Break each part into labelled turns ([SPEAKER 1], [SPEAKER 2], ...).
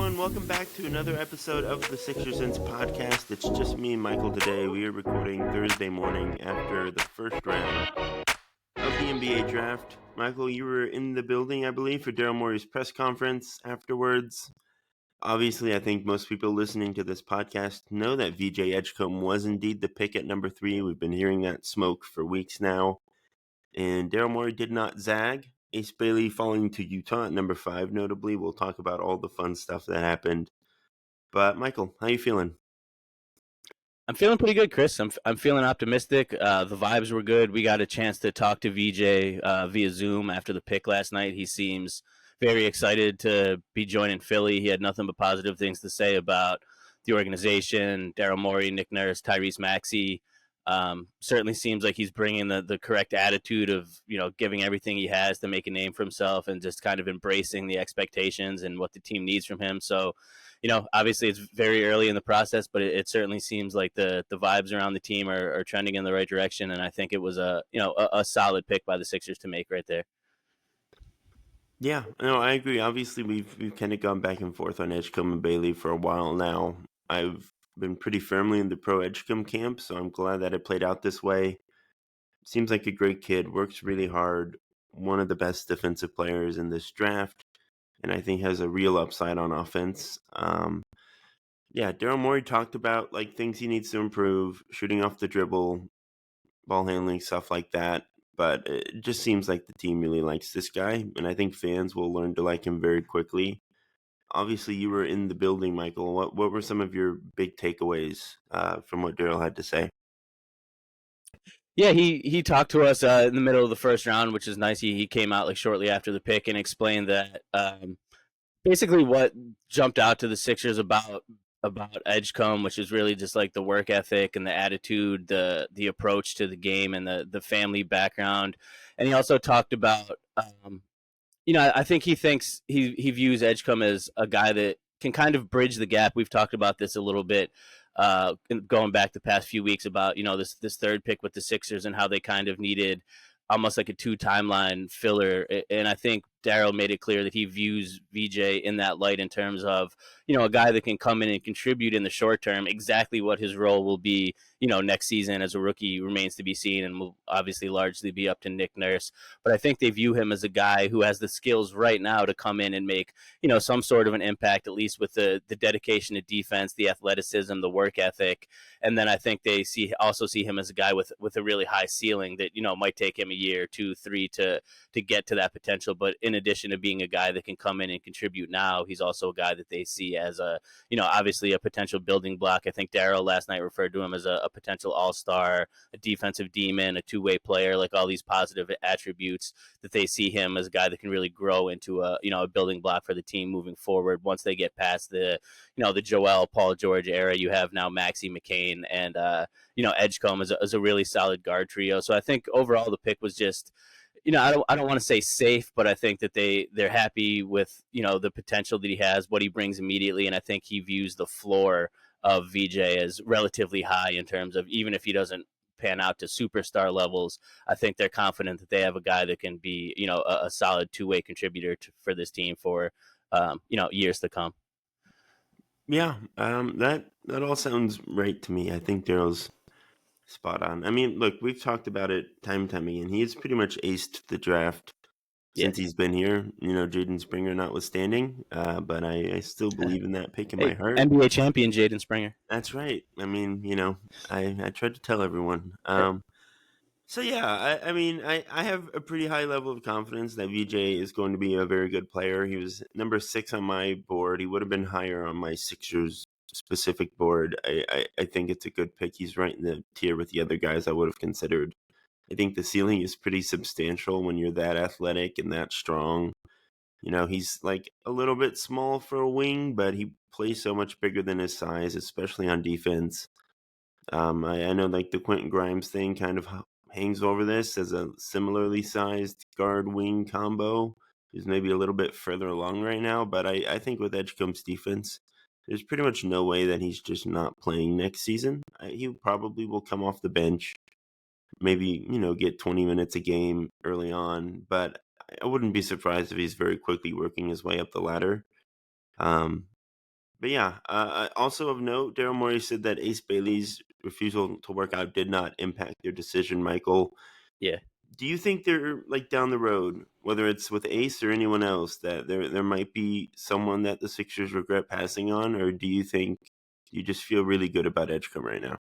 [SPEAKER 1] everyone. Welcome back to another episode of the Sixers Sense podcast. It's just me and Michael today. We are recording Thursday morning after the first round of the NBA draft. Michael, you were in the building, I believe, for Daryl Morey's press conference afterwards. Obviously, I think most people listening to this podcast know that VJ Edgecombe was indeed the pick at number 3. We've been hearing that smoke for weeks now. And Daryl Morey did not zag. Ace Bailey falling to Utah at number 5, notably. We'll talk about all the fun stuff that happened. But, Michael, how you feeling?
[SPEAKER 2] I'm feeling pretty good, Chris. I'm feeling optimistic. The vibes were good. We got a chance to talk to VJ via Zoom after the pick last night. He seems very excited to be joining Philly. He had nothing but positive things to say about the organization, Daryl Morey, Nick Nurse, Tyrese Maxey. Certainly seems like he's bringing the correct attitude of, giving everything he has to make a name for himself and just kind of embracing the expectations and what the team needs from him. So, obviously it's very early in the process, but it certainly seems like the vibes around the team are trending in the right direction. And I think it was a solid pick by the Sixers to make right there.
[SPEAKER 1] Yeah, no, I agree. Obviously, we've kind of gone back and forth on Edgecombe and Bailey for a while now. I've been pretty firmly in the pro Edgecombe camp, so I'm glad that it played out this way. Seems like a great kid, works really hard, one of the best defensive players in this draft, and I think has a real upside on offense. Yeah, Daryl Morey talked about things he needs to improve, shooting off the dribble, ball handling, stuff like that. But it just seems like the team really likes this guy, and I think fans will learn to like him very quickly. Obviously, you were in the building, Michael. What were some of your big takeaways from what Daryl had to say?
[SPEAKER 2] Yeah, he talked to us in the middle of the first round, which is nice. He came out shortly after the pick and explained that basically what jumped out to the Sixers about Edgecombe, which is really just the work ethic and the attitude, the approach to the game, and the family background. And he also talked about, I think he thinks he views Edgecombe as a guy that can kind of bridge the gap. We've talked about this a little bit going back the past few weeks about this third pick with the Sixers and how they kind of needed almost like a 2 timeline filler. And I think Daryl made it clear that he views VJ in that light in terms of, a guy that can come in and contribute in the short term. Exactly what his role will be, next season as a rookie remains to be seen and will obviously largely be up to Nick Nurse. But I think they view him as a guy who has the skills right now to come in and make, some sort of an impact, at least with the dedication to defense, the athleticism, the work ethic. And then I think they also see him as a guy with a really high ceiling that, might take him a year, 2, 3 to get to that potential. But in addition to being a guy that can come in and contribute now, he's also a guy that they see as obviously a potential building block. I think Daryl last night referred to him as a potential all-star, a defensive demon, a two-way player, like all these positive attributes that they see him as a guy that can really grow into a building block for the team moving forward. Once they get past the Joel, Paul George era, you have now Maxey, McCain, and Edgecombe is a really solid guard trio. So I think overall the pick was just, I don't want to say safe, but I think that they're happy with, the potential that he has, what he brings immediately. And I think he views the floor of VJ as relatively high in terms of, even if he doesn't pan out to superstar levels, I think they're confident that they have a guy that can be, a solid 2-way contributor for this team for, years to come.
[SPEAKER 1] Yeah, that all sounds right to me. I think Daryl's spot on. I mean, look, we've talked about it time and time again. He's pretty much aced the draft since he's been here, Jaden Springer notwithstanding. But I still believe in that pick in my heart.
[SPEAKER 2] NBA champion Jaden Springer.
[SPEAKER 1] That's right. I mean, I tried to tell everyone. So yeah, I mean, I have a pretty high level of confidence that VJ is going to be a very good player. He was number 6 on my board. He would have been higher on my Sixers specific board. I think it's a good pick. He's right in the tier with the other guys I would have considered. I think the ceiling is pretty substantial when you're that athletic and that strong. He's a little bit small for a wing, but he plays so much bigger than his size, especially on defense. I know the Quentin Grimes thing kind of hangs over this as a similarly sized guard wing combo. He's maybe a little bit further along right now, but I think with Edgecombe's defense, there's pretty much no way that he's just not playing next season. He probably will come off the bench, maybe, get 20 minutes a game early on, but I wouldn't be surprised if he's very quickly working his way up the ladder. But yeah, also of note, Daryl Morey said that Ace Bailey's refusal to work out did not impact their decision. Michael,
[SPEAKER 2] Yeah.
[SPEAKER 1] do you think they're like down the road, whether it's with Ace or anyone else, that there might be someone that the Sixers regret passing on, or do you think you just feel really good about Edgecombe right now?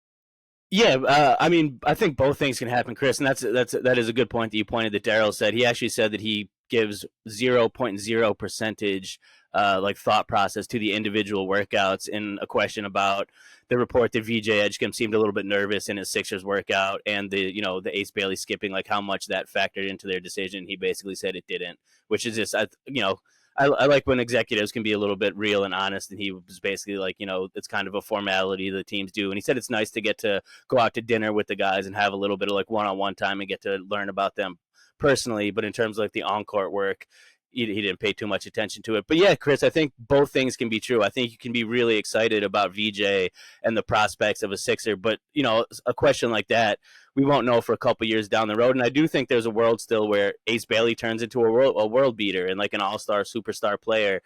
[SPEAKER 2] Yeah, I mean, I think both things can happen, Chris, and that is a good point that you pointed. That Daryl said he actually said that he gives 0.0 percentage like thought process to the individual workouts. In a question about the report that VJ Edgecombe seemed a little bit nervous in his Sixers workout, and the Ace Bailey skipping, like how much that factored into their decision. He basically said it didn't, which is just I like when executives can be a little bit real and honest, and he was basically like, it's kind of a formality the teams do. And he said it's nice to get to go out to dinner with the guys and have a little bit of like one-on-one time and get to learn about them personally. But in terms of like the on-court work, he didn't pay too much attention to it. But yeah, Chris, I think both things can be true. I think you can be really excited about VJ and the prospects of a Sixer, but a question like that, we won't know for a couple years down the road. And I do think there's a world still where Ace Bailey turns into a world beater and like an all-star superstar player.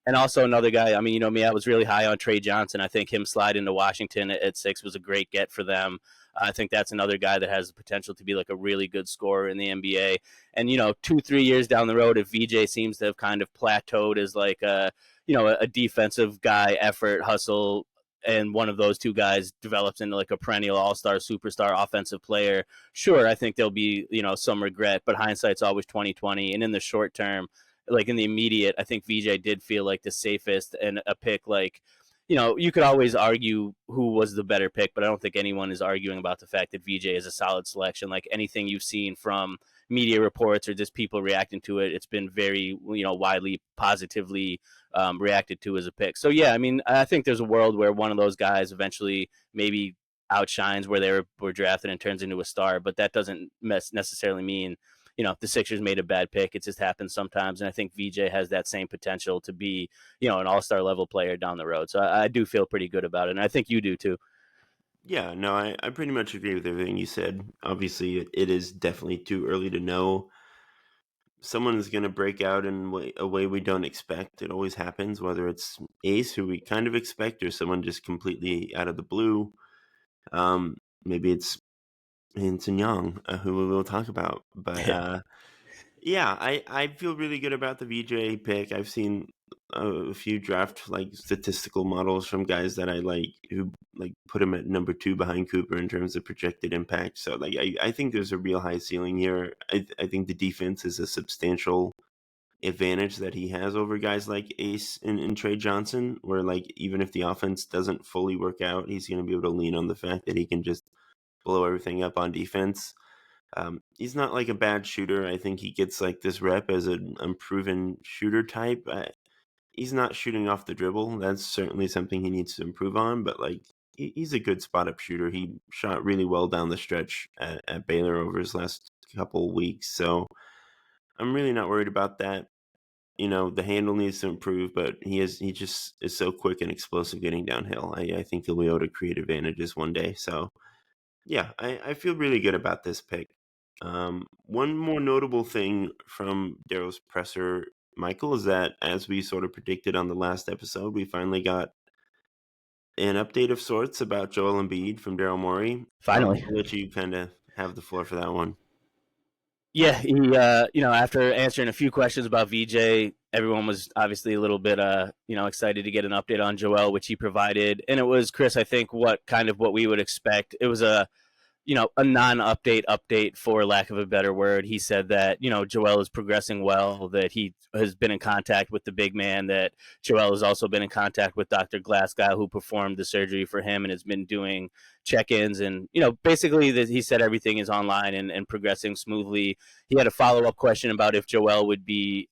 [SPEAKER 2] And also another guy, I mean, me, I was really high on Trey Johnson. I think him sliding to Washington at 6 was a great get for them. I think that's another guy that has the potential to be like a really good scorer in the NBA. And 2-3 years down the road, if VJ seems to have kind of plateaued as like a defensive guy, effort, hustle, and one of those two guys develops into like a perennial all-star superstar offensive player, sure, I think there'll be some regret, but hindsight's always 2020. And in the short term, like in the immediate, I think VJ did feel like the safest and a pick like, you could always argue who was the better pick, but I don't think anyone is arguing about the fact that VJ is a solid selection. Like anything you've seen from media reports or just people reacting to it, it's been very, widely positively reacted to as a pick. So yeah, I mean, I think there's a world where one of those guys eventually maybe outshines where they were drafted and turns into a star, but that doesn't necessarily mean the Sixers made a bad pick. It just happens sometimes. And I think VJ has that same potential to be, an all-star level player down the road. So I do feel pretty good about it. And I think you do too.
[SPEAKER 1] Yeah, no, I pretty much agree with everything you said. Obviously, it is definitely too early to know. Someone is going to break out in a way we don't expect. It always happens, whether it's Ace, who we kind of expect, or someone just completely out of the blue. Maybe it's Hinton Young, who we will talk about. But yeah, I feel really good about the VJ pick. I've seen a few draft like statistical models from guys that I like who like put him at number 2 behind Cooper in terms of projected impact. So like I think there's a real high ceiling here. I think the defense is a substantial advantage that he has over guys like Ace and Trey Johnson, where like even if the offense doesn't fully work out, he's going to be able to lean on the fact that he can just blow everything up on defense. He's not like a bad shooter. I think he gets like this rep as an unproven shooter type. He's not shooting off the dribble. That's certainly something he needs to improve on. But like he's a good spot up shooter. He shot really well down the stretch at Baylor over his last couple weeks. So I'm really not worried about that. The handle needs to improve, but he just is so quick and explosive getting downhill. I think he'll be able to create advantages one day. So yeah, I feel really good about this pick. One more notable thing from Daryl's presser, Michael, is that as we sort of predicted on the last episode, we finally got an update of sorts about Joel Embiid from Daryl Morey.
[SPEAKER 2] Finally.
[SPEAKER 1] I'll let you kind of have the floor for that one.
[SPEAKER 2] Yeah, he, after answering a few questions about VJ, everyone was obviously a little bit, excited to get an update on Joel, which he provided. And it was, Chris, I think what we would expect. It was a non-update update, for lack of a better word. He said that, Joel is progressing well, that he has been in contact with the big man, that Joel has also been in contact with Dr. Glasgow, who performed the surgery for him and has been doing check-ins. And, basically that he said everything is online and progressing smoothly. He had a follow-up question about if Joel would be,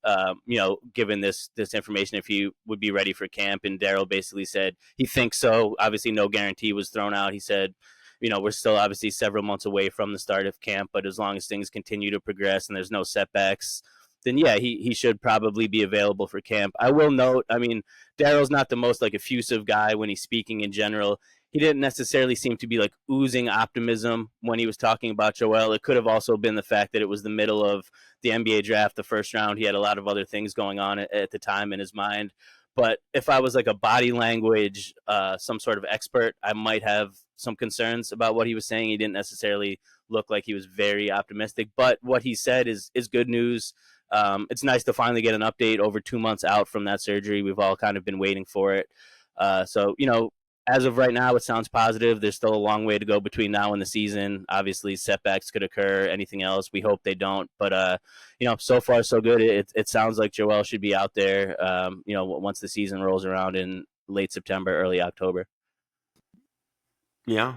[SPEAKER 2] given this information, if he would be ready for camp. And Daryl basically said he thinks so. Obviously, no guarantee was thrown out. He said, we're still obviously several months away from the start of camp, but as long as things continue to progress and there's no setbacks, then yeah, he should probably be available for camp. I will note, I mean, Daryl's not the most like effusive guy when he's speaking in general. He didn't necessarily seem to be like oozing optimism when he was talking about Joel. It could have also been the fact that it was the middle of the NBA draft, the first round. He had a lot of other things going on at the time in his mind. But if I was like a body language, some sort of expert, I might have some concerns about what he was saying. He didn't necessarily look like he was very optimistic, but what he said is good news. It's nice to finally get an update over 2 months out from that surgery. We've all kind of been waiting for it. So, as of right now, it sounds positive. There's still a long way to go between now and the season. Obviously, setbacks could occur. Anything else, we hope they don't. But so far so good. It sounds like Joel should be out there. Once the season rolls around in late September, early October.
[SPEAKER 1] Yeah.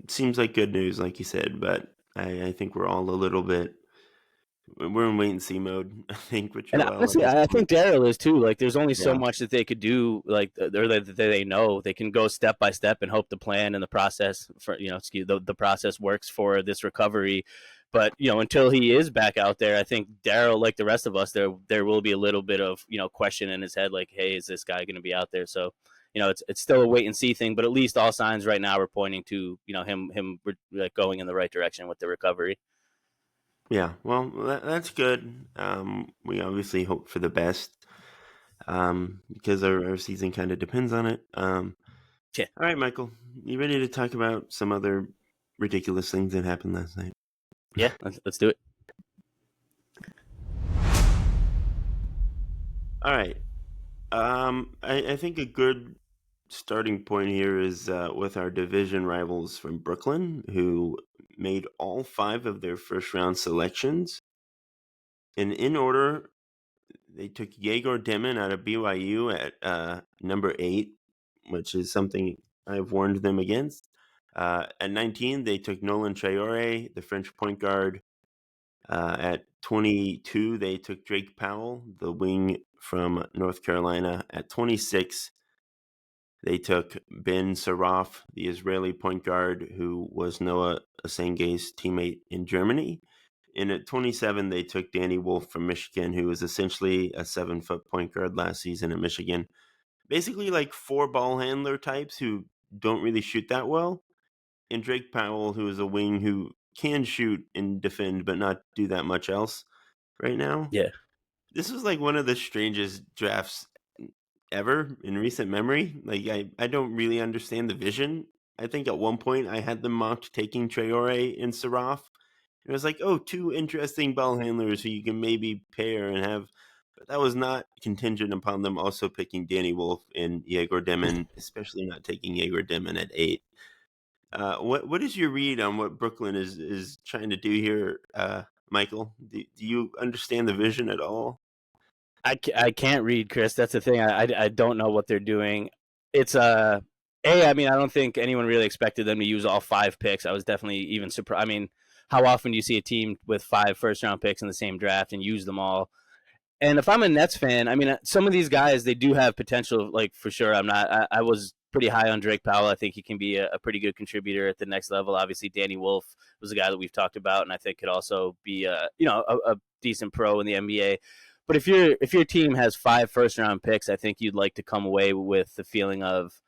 [SPEAKER 1] Seems like good news, like you said, but I think we're all a little bit. We're in wait and see mode, I think, with
[SPEAKER 2] And
[SPEAKER 1] Joel at
[SPEAKER 2] honestly,
[SPEAKER 1] this
[SPEAKER 2] I
[SPEAKER 1] point.
[SPEAKER 2] think Daryl is too. Like, there's only so
[SPEAKER 1] Yeah.
[SPEAKER 2] much that they could do, like, or that they know. They can go step by step and hope the plan and the process the process works for this recovery. But until he is back out there, I think Daryl, like the rest of us, there will be a little bit of question in his head, like, hey, is this guy going to be out there? So it's still a wait and see thing. But at least all signs right now are pointing to him like, going in the right direction with the recovery.
[SPEAKER 1] Yeah, well, that's good. We obviously hope for the best because our season kind of depends on it.
[SPEAKER 2] Yeah,
[SPEAKER 1] All right, Michael, you ready to talk about some other ridiculous things that happened last night?
[SPEAKER 2] yeah, let's do it.
[SPEAKER 1] All right. I think a good starting point here is with our division rivals from Brooklyn, who made all 5 of their first round selections. And in order, they took Yegor Demin out of BYU at number 8, which is something I've warned them against. At 19, they took Nolan Traore, the French point guard. At 22, they took Drake Powell, the wing from North Carolina. At 26, they took Ben Saraf, the Israeli point guard who was Noah Osenge's teammate in Germany. And at 27, they took Danny Wolf from Michigan, who was essentially a 7-foot point guard last season at Michigan. Basically like 4 ball handler types who don't really shoot that well. And Drake Powell, who is a wing who can shoot and defend, but not do that much else right now.
[SPEAKER 2] Yeah.
[SPEAKER 1] This was like one of the strangest drafts ever in recent memory. Like I don't really understand the vision. I think at one point I had them mocked taking Traore and Saraf. It was like, oh, 2 interesting ball handlers who you can maybe pair and have. But that was not contingent upon them also picking Danny Wolf and Yegor Demin, especially not taking Yegor Demin at 8. What is your read on what Brooklyn is trying to do here, Michael? Do you understand the vision at all?
[SPEAKER 2] I can't read, Chris. That's the thing. I don't know what they're doing. It's I mean, I don't think anyone really expected them to use all 5 picks. I was definitely even surprised. I mean, how often do you see a team with 5 first round picks in the same draft and use them all? And if I'm a Nets fan, I mean, some of these guys, they do have potential, like, for sure. I was pretty high on Drake Powell. I think he can be a pretty good contributor at the next level. Obviously, Danny Wolf was a guy that we've talked about, and I think could also be a decent pro in the NBA. But if your team has 5 first round picks, I think you'd like to come away with the feeling of,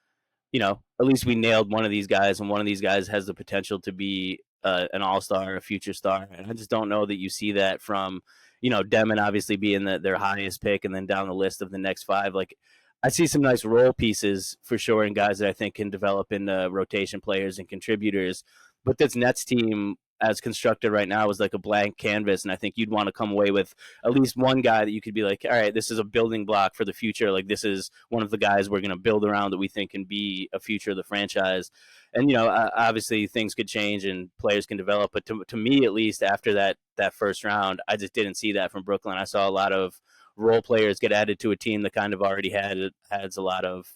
[SPEAKER 2] at least we nailed one of these guys, and one of these guys has the potential to be an all-star, a future star. And I just don't know that you see that from, Demon obviously being their highest pick, and then down the list of the next 5. Like, I see some nice role pieces for sure, and guys that I think can develop into rotation players and contributors. But this Nets team, as constructed right now, is like a blank canvas, and I think you'd want to come away with at least one guy that you could be like, all right, this is a building block for the future. Like, this is one of the guys we're going to build around that we think can be a future of the franchise. And obviously things could change and players can develop, but to me, at least after that first round, I just didn't see that from Brooklyn. I saw a lot of role players get added to a team that kind of already has a lot of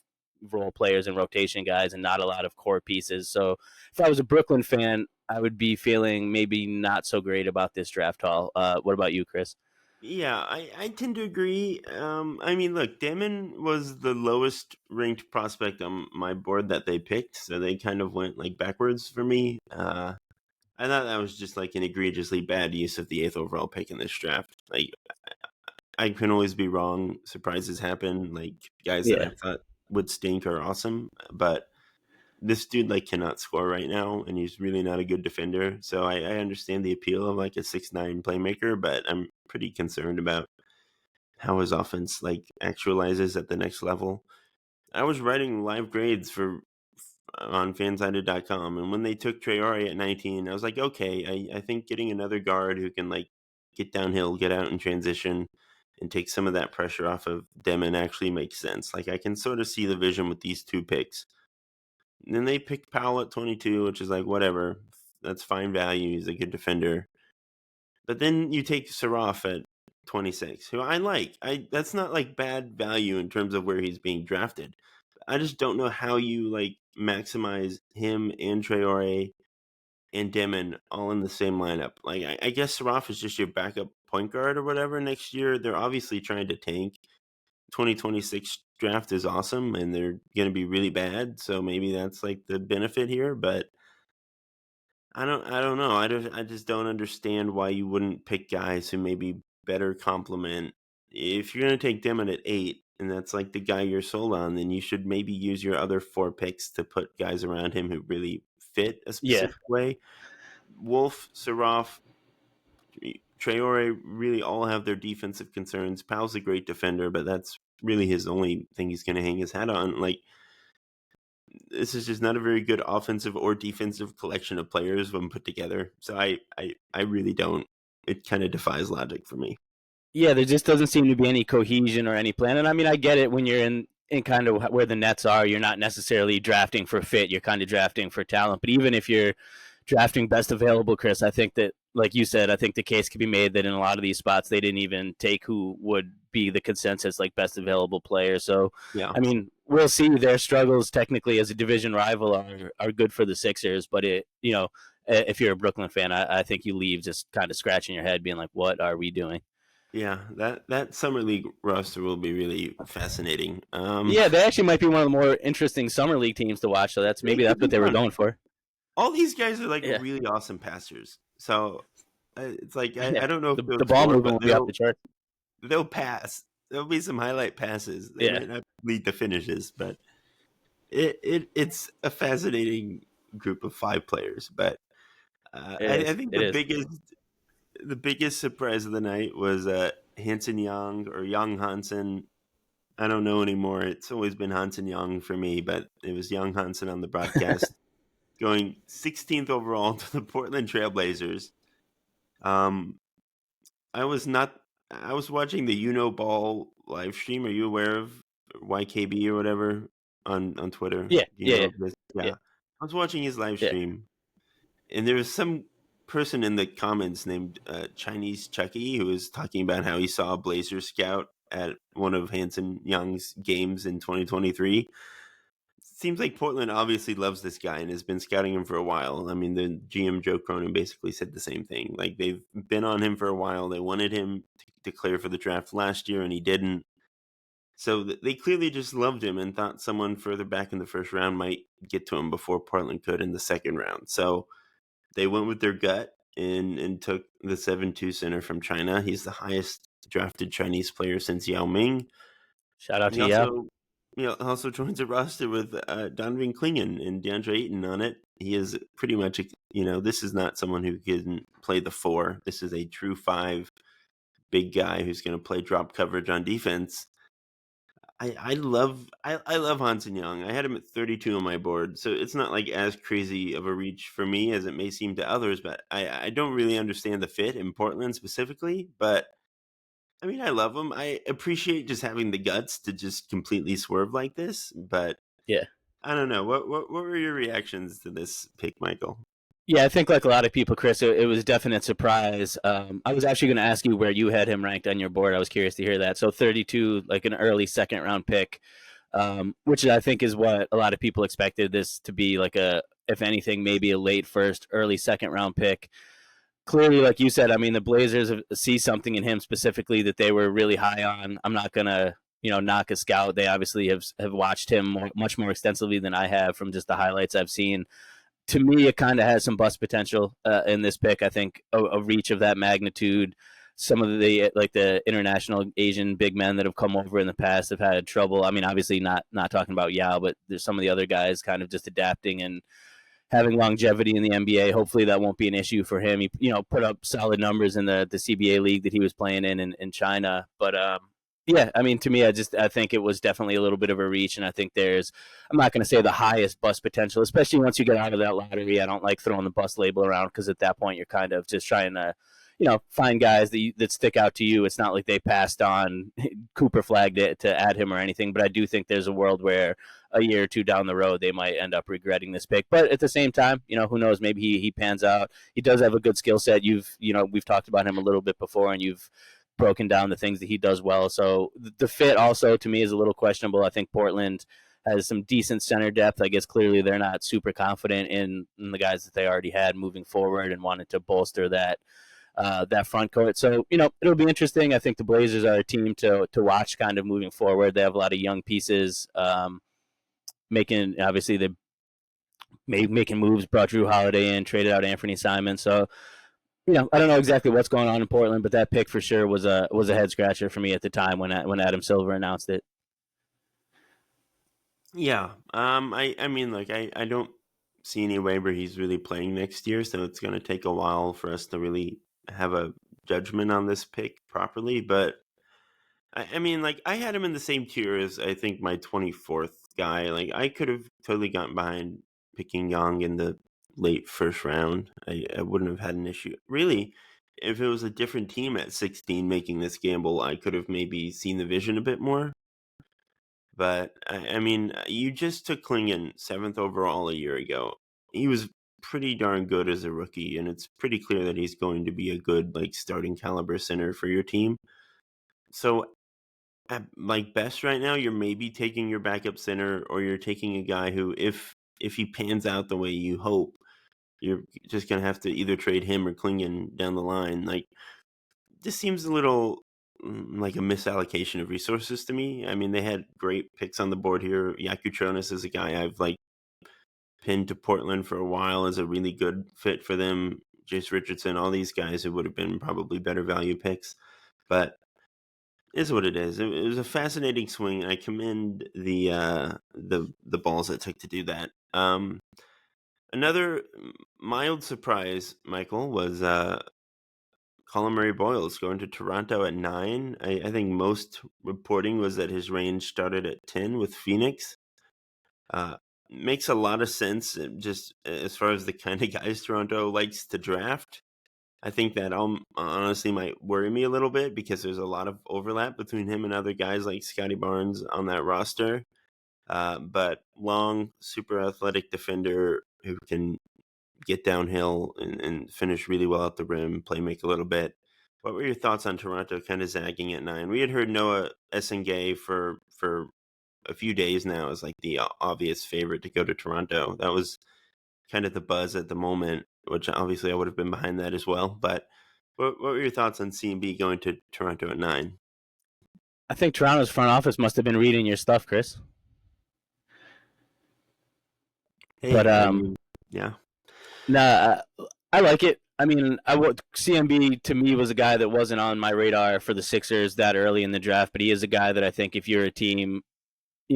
[SPEAKER 2] role players and rotation guys and not a lot of core pieces. So if I was a Brooklyn fan, I would be feeling maybe not so great about this draft haul. What about you, Chris?
[SPEAKER 1] Yeah, I tend to agree. I mean, look, Damon was the lowest ranked prospect on my board that they picked, so they kind of went like backwards for me. I thought that was just like an egregiously bad use of the 8th overall pick in this draft. Like, I can always be wrong. Surprises happen. Like, guys that I
[SPEAKER 2] Yeah.
[SPEAKER 1] thought would stink are awesome, but this dude like cannot score right now, and he's really not a good defender. So I understand the appeal of like a 6'9" playmaker, but I'm pretty concerned about how his offense like actualizes at the next level. I was writing live grades on fansided.com, and when they took Traore at 19, I was like, okay, I think getting another guard who can like get downhill, get out in transition, and take some of that pressure off of Demon actually makes sense. Like I can sort of see the vision with these two picks. And then they picked Powell at 22, which is like whatever. That's fine value. He's a good defender. But then you take Saraf at 26, who I like. That's not like bad value in terms of where he's being drafted. I just don't know how you like maximize him and Traore and Demon all in the same lineup. Like I guess Saraf is just your backup point guard or whatever next year. They're obviously trying to tank. 2026 draft is awesome and they're going to be really bad, so maybe that's like the benefit here, but I don't know. I just don't understand why you wouldn't pick guys who maybe better complement. If you're going to take Demon at 8 and that's like the guy you're sold on, then you should maybe use your other 4 picks to put guys around him who really fit a
[SPEAKER 2] Yeah.
[SPEAKER 1] specific way. Wolf, Saraf, Traore really all have their defensive concerns. Powell's a great defender, but that's really his only thing he's going to hang his hat on. Like, this is just not a very good offensive or defensive collection of players when put together. So I really don't. It kind of defies logic for me.
[SPEAKER 2] Yeah, there just doesn't seem to be any cohesion or any plan. And I mean, I get it when you're in kind of where the Nets are. You're not necessarily drafting for fit. You're kind of drafting for talent. But even if you're drafting best available, Chris, I think that, like you said, I think the case could be made that in a lot of these spots, they didn't even take who would be the consensus like best available player. So,
[SPEAKER 1] Yeah.
[SPEAKER 2] I mean, we'll see. Their struggles technically as a division rival are good for the Sixers, but if you're a Brooklyn fan, I think you leave just kind of scratching your head, being like, "What are we doing?"
[SPEAKER 1] Yeah, that summer league roster will be really fascinating.
[SPEAKER 2] Yeah, they actually might be one of the more interesting summer league teams to watch. So that's what they were going for.
[SPEAKER 1] All these guys are like
[SPEAKER 2] Yeah.
[SPEAKER 1] really awesome passers. So it's like I don't know if
[SPEAKER 2] the ball movement will be off the chart.
[SPEAKER 1] They'll pass. There'll be some highlight passes. They might not lead to finishes, but it's a fascinating group of 5 players. But I think the biggest surprise of the night was Hansen Young or Young Hansen. I don't know anymore. It's always been Hansen Young for me, but it was Young Hansen on the broadcast, going 16th overall to the Portland Trailblazers. I was watching the Ball live stream. Are you aware of YKB or whatever on Twitter?
[SPEAKER 2] Yeah.
[SPEAKER 1] I was watching his live stream, and there was some person in the comments named Chinese Chucky who was talking about how he saw a Blazer scout at one of Hansen Young's games in 2023. Seems like Portland obviously loves this guy and has been scouting him for a while. I mean, the GM Joe Cronin basically said the same thing. Like, they've been on him for a while. They wanted him to declare for the draft last year, and he didn't. So they clearly just loved him and thought someone further back in the first round might get to him before Portland could in the second round. So they went with their gut and took the 7-2 center from China. He's the highest drafted Chinese player since Yao Ming.
[SPEAKER 2] Shout out to Yao.
[SPEAKER 1] Also joins a roster with Donovan Clingan and DeAndre Ayton on it. He is pretty much, this is not someone who can play the 4. This is a true 5 big guy who's going to play drop coverage on defense. I love Hansen Young. I had him at 32 on my board, so it's not like as crazy of a reach for me as it may seem to others, but I don't really understand the fit in Portland specifically, but I mean, I love him. I appreciate just having the guts to just completely swerve like this, but
[SPEAKER 2] yeah,
[SPEAKER 1] I don't know. What were your reactions to this pick, Michael?
[SPEAKER 2] Yeah, I think like a lot of people, Chris, it was a definite surprise. I was actually going to ask you where you had him ranked on your board. I was curious to hear that. So 32, like an early second round pick, which I think is what a lot of people expected this to be, like if anything, maybe a late first, early second round pick. Clearly, like you said, I mean, the Blazers see something in him specifically that they were really high on. I'm not going to, knock a scout. They obviously have watched him much more extensively than I have from just the highlights I've seen. To me, it kind of has some bust potential in this pick. I think a reach of that magnitude. Some of the international Asian big men that have come over in the past have had trouble. I mean, obviously not talking about Yao, but there's some of the other guys kind of just adapting and having longevity in the NBA. Hopefully that won't be an issue for him. He, put up solid numbers in the CBA league that he was playing in China. But Yeah, I mean, to me, I think it was definitely a little bit of a reach, and I think I'm not going to say the highest bust potential, especially once you get out of that lottery. I don't like throwing the bust label around because at that point you're kind of just trying to, find guys that stick out to you. It's not like they passed on Cooper flagged it to add him or anything, but I do think there's a world where a year or two down the road they might end up regretting this pick. But at the same time, who knows? Maybe he pans out. He does have a good skill set. We've talked about him a little bit before, and you've broken down the things that he does well. So the fit also to me is a little questionable. I think Portland has some decent center depth. I guess clearly they're not super confident in the guys that they already had moving forward and wanted to bolster that front court. So, it'll be interesting. I think the Blazers are a team to watch kind of moving forward. They have a lot of young pieces obviously they making moves, brought Drew Holiday in, traded out Anthony Simon. So, I don't know exactly what's going on in Portland, but that pick for sure was a head scratcher for me at the time when Adam Silver announced it.
[SPEAKER 1] Yeah. I mean, like, I don't see any way where he's really playing next year, so it's going to take a while for us to really have a judgment on this pick properly. But I mean, like, I had him in the same tier as I think my 24th guy. Like, I could have totally gotten behind picking Young in the late first round. I wouldn't have had an issue. Really, if it was a different team at 16 making this gamble, I could have maybe seen the vision a bit more. But, I mean, you just took Klingon 7th overall a year ago. He was pretty darn good as a rookie, and it's pretty clear that he's going to be a good, like, starting caliber center for your team. So at like best right now, you're maybe taking your backup center, or you're taking a guy who, if he pans out the way you hope, you're just gonna have to either trade him or Klingon down the line. Like, this seems a little like a misallocation of resources to me. I mean, they had great picks on the board here. Yakutronis is a guy I've like pinned to Portland for a while as a really good fit for them. Jace Richardson, all these guys who would have been probably better value picks, but is what it is. It was a fascinating swing. I commend the balls it took to do that. Another mild surprise, Michael, was Colin Murray Boyles going to Toronto at 9. I think most reporting was that his range started at 10 with Phoenix. Makes a lot of sense, just as far as the kind of guys Toronto likes to draft. I think that honestly might worry me a little bit because there's a lot of overlap between him and other guys like Scotty Barnes on that roster. But long, super athletic defender who can get downhill and finish really well at the rim, play make a little bit. What were your thoughts on Toronto kind of zagging at 9? We had heard Noah Essengay for a few days now as like the obvious favorite to go to Toronto. That was kind of the buzz at the moment, which obviously I would have been behind that as well. But what were your thoughts on CMB going to Toronto at 9?
[SPEAKER 2] I think Toronto's front office must have been reading your stuff, Chris.
[SPEAKER 1] Hey,
[SPEAKER 2] But
[SPEAKER 1] I mean, yeah.
[SPEAKER 2] nah, I like it. I mean, CMB to me was a guy that wasn't on my radar for the Sixers that early in the draft, but he is a guy that I think if you're a team,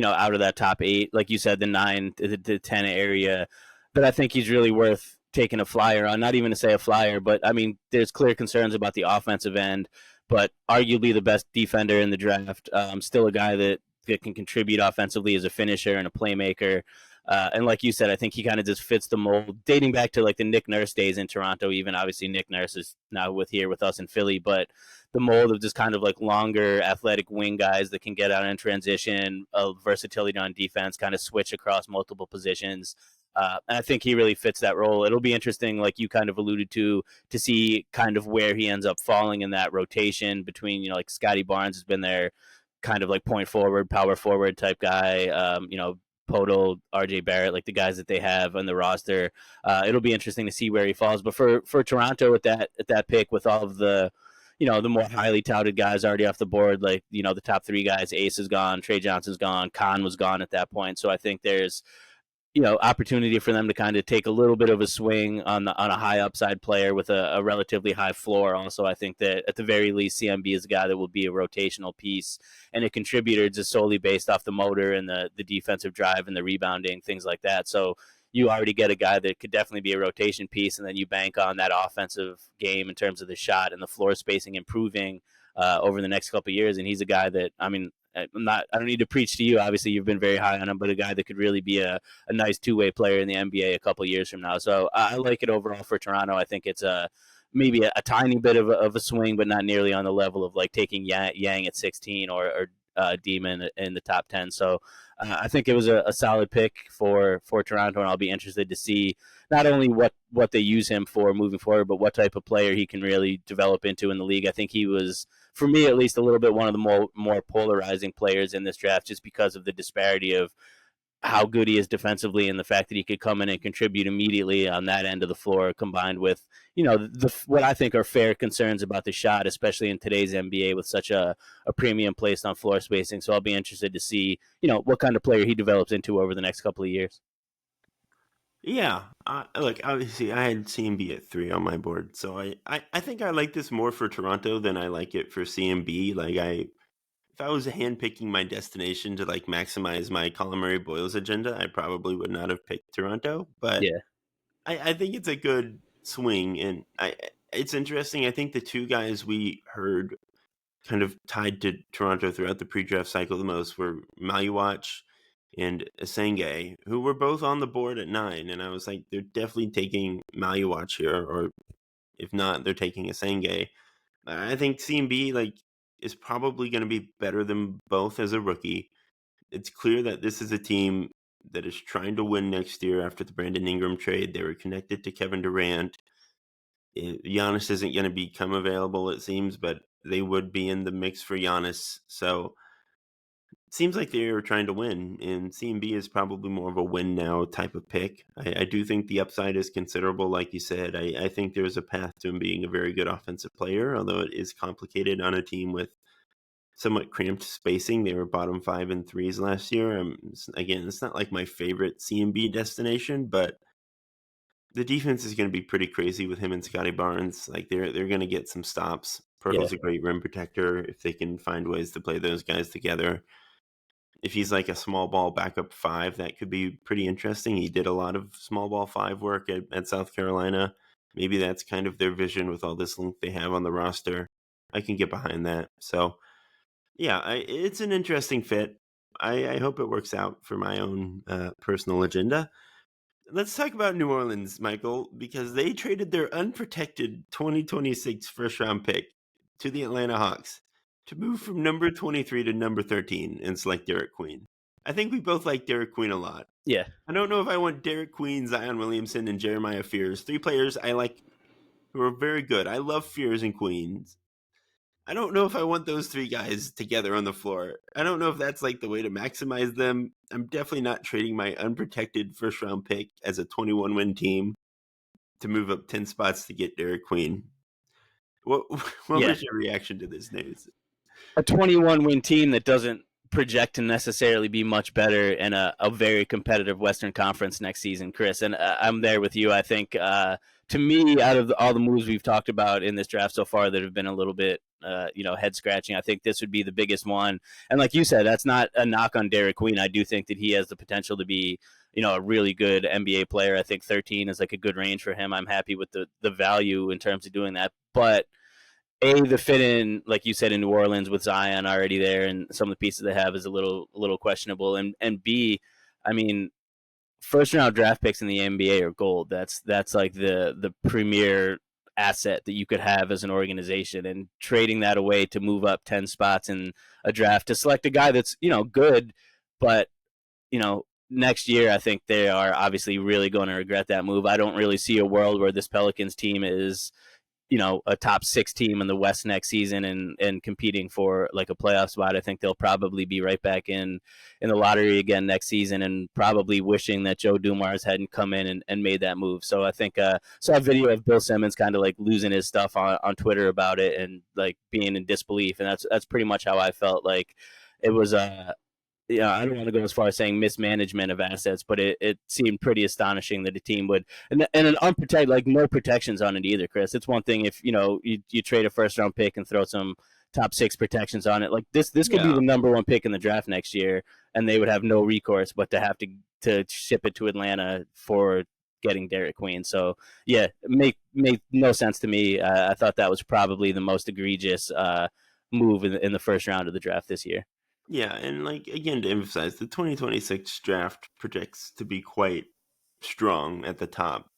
[SPEAKER 2] out of that top 8, like you said, the 9 to the 10 area, that I think he's really worth taking a flyer on. Not even to say a flyer, but I mean, there's clear concerns about the offensive end, but arguably the best defender in the draft. Still a guy that can contribute offensively as a finisher and a playmaker. And like you said, I think he kind of just fits the mold, dating back to like the Nick Nurse days in Toronto. Even obviously Nick Nurse is now here with us in Philly, but the mold of just kind of like longer athletic wing guys that can get out in transition, versatility on defense, kind of switch across multiple positions. And I think he really fits that role. It'll be interesting, like you kind of alluded to see kind of where he ends up falling in that rotation between, like Scotty Barnes has been there kind of like point forward, power forward type guy, Podol, RJ Barrett, like the guys that they have on the roster. It'll be interesting to see where he falls. But for Toronto at that pick with all of the the more highly touted guys already off the board, like, the top 3 guys, Ace is gone, Trey Johnson's gone, Khan was gone at that point. So I think there's, opportunity for them to kind of take a little bit of a swing on a high upside player with a relatively high floor. Also, I think that at the very least, CMB is a guy that will be a rotational piece and a contributor just solely based off the motor and the defensive drive and the rebounding, things like that. So you already get a guy that could definitely be a rotation piece, and then you bank on that offensive game in terms of the shot and the floor spacing improving over the next couple of years. And he's a guy that, I mean, I don't need to preach to you. Obviously, you've been very high on him, but a guy that could really be a nice two-way player in the NBA a couple of years from now. So I like it overall for Toronto. I think it's maybe a tiny bit of a swing, but not nearly on the level of like taking Yang at 16 or Demon in the top 10. So I think it was a solid pick for Toronto, and I'll be interested to see not only what they use him for moving forward, but what type of player he can really develop into in the league. I think he was, for me at least, a little bit one of the more polarizing players in this draft, just because of the disparity of how good he is defensively and the fact that he could come in and contribute immediately on that end of the floor, combined with, what I think are fair concerns about the shot, especially in today's NBA with such a premium placed on floor spacing. So I'll be interested to see, what kind of player he develops into over the next couple of years.
[SPEAKER 1] Yeah, look, obviously I had CMB at 3 on my board, so I think I like this more for Toronto than I like it for CMB. Like, if I was handpicking my destination to like maximize my Colin Murray Boyles agenda, I probably would not have picked Toronto. But
[SPEAKER 2] Yeah,
[SPEAKER 1] I think it's a good swing, and it's interesting. I think the two guys we heard kind of tied to Toronto throughout the pre-draft cycle the most were Maluach and Asenge, who were both on the board at 9. And I was like, they're definitely taking Maluach here, or if not, they're taking Asenge. I think CMB is probably going to be better than both as a rookie. It's clear that this is a team that is trying to win next year after the Brandon Ingram trade. They were connected to Kevin Durant. Giannis isn't going to become available, it seems, but they would be in the mix for Giannis. So it seems like they're trying to win, and CMB is probably more of a win now type of pick. I do think the upside is considerable, like you said. I think there's a path to him being a very good offensive player, although it is complicated on a team with somewhat cramped spacing. They were bottom 5 in threes last year. Again, it's not like my favorite CMB destination, but the defense is going to be pretty crazy with him and Scotty Barnes. Like they're going to get some stops. Pirtle's a great rim protector if they can find ways to play those guys together. If he's like a small ball backup 5, that could be pretty interesting. He did a lot of small ball 5 work at South Carolina. Maybe that's kind of their vision with all this length they have on the roster. I can get behind that. So yeah, it's an interesting fit. I hope it works out for my own personal agenda. Let's talk about New Orleans, Michael, because they traded their unprotected 2026 first-round pick to the Atlanta Hawks to move from number 23 to number 13 and select Derik Queen. I think we both like Derik Queen a lot.
[SPEAKER 2] Yeah.
[SPEAKER 1] I don't know if I want Derik Queen, Zion Williamson, and Jeremiah Fears. 3 players I like who are very good. I love Fears and Queens. I don't know if I want those 3 guys together on the floor. I don't know if that's like the way to maximize them. I'm definitely not trading my unprotected first round pick as a 21-win team to move up 10 spots to get Derik Queen. What was your reaction to this news?
[SPEAKER 2] A 21-win team that doesn't project to necessarily be much better in a very competitive Western Conference next season, Chris. And I'm there with you. I think, to me, out of all the moves we've talked about in this draft so far that have been a little bit, head scratching, I think this would be the biggest one. And like you said, that's not a knock on Derik Queen. I do think that he has the potential to be, a really good NBA player. I think 13 is like a good range for him. I'm happy with the value in terms of doing that. But the fit in, like you said, in New Orleans with Zion already there, and some of the pieces they have is a little questionable. And B, I mean, first round draft picks in the NBA are gold. That's like the premier asset that you could have as an organization, and trading that away to move up 10 spots in a draft to select a guy that's good, but next year I think they are obviously really going to regret that move. I don't really see a world where this Pelicans team is a top 6 team in the West next season and competing for like a playoff spot. I think they'll probably be right back in the lottery again next season, and probably wishing that Joe Dumars hadn't come in and made that move. So I think saw a video of Bill Simmons kind of like losing his stuff on Twitter about it and like being in disbelief. And that's pretty much how I felt. Like it was I don't want to go as far as saying mismanagement of assets, but it seemed pretty astonishing that a team would, and an unprotected, like no protections on it either, Chris. It's one thing if, you trade a first round pick and throw some top 6 protections on it. Like this could be the number 1 pick in the draft next year, and they would have no recourse but to have to ship it to Atlanta for getting Derik Queen. So yeah, make no sense to me. I thought that was probably the most egregious move in the first round of the draft this year.
[SPEAKER 1] Yeah, and like again to emphasize, the 2026 draft projects to be quite strong at the top.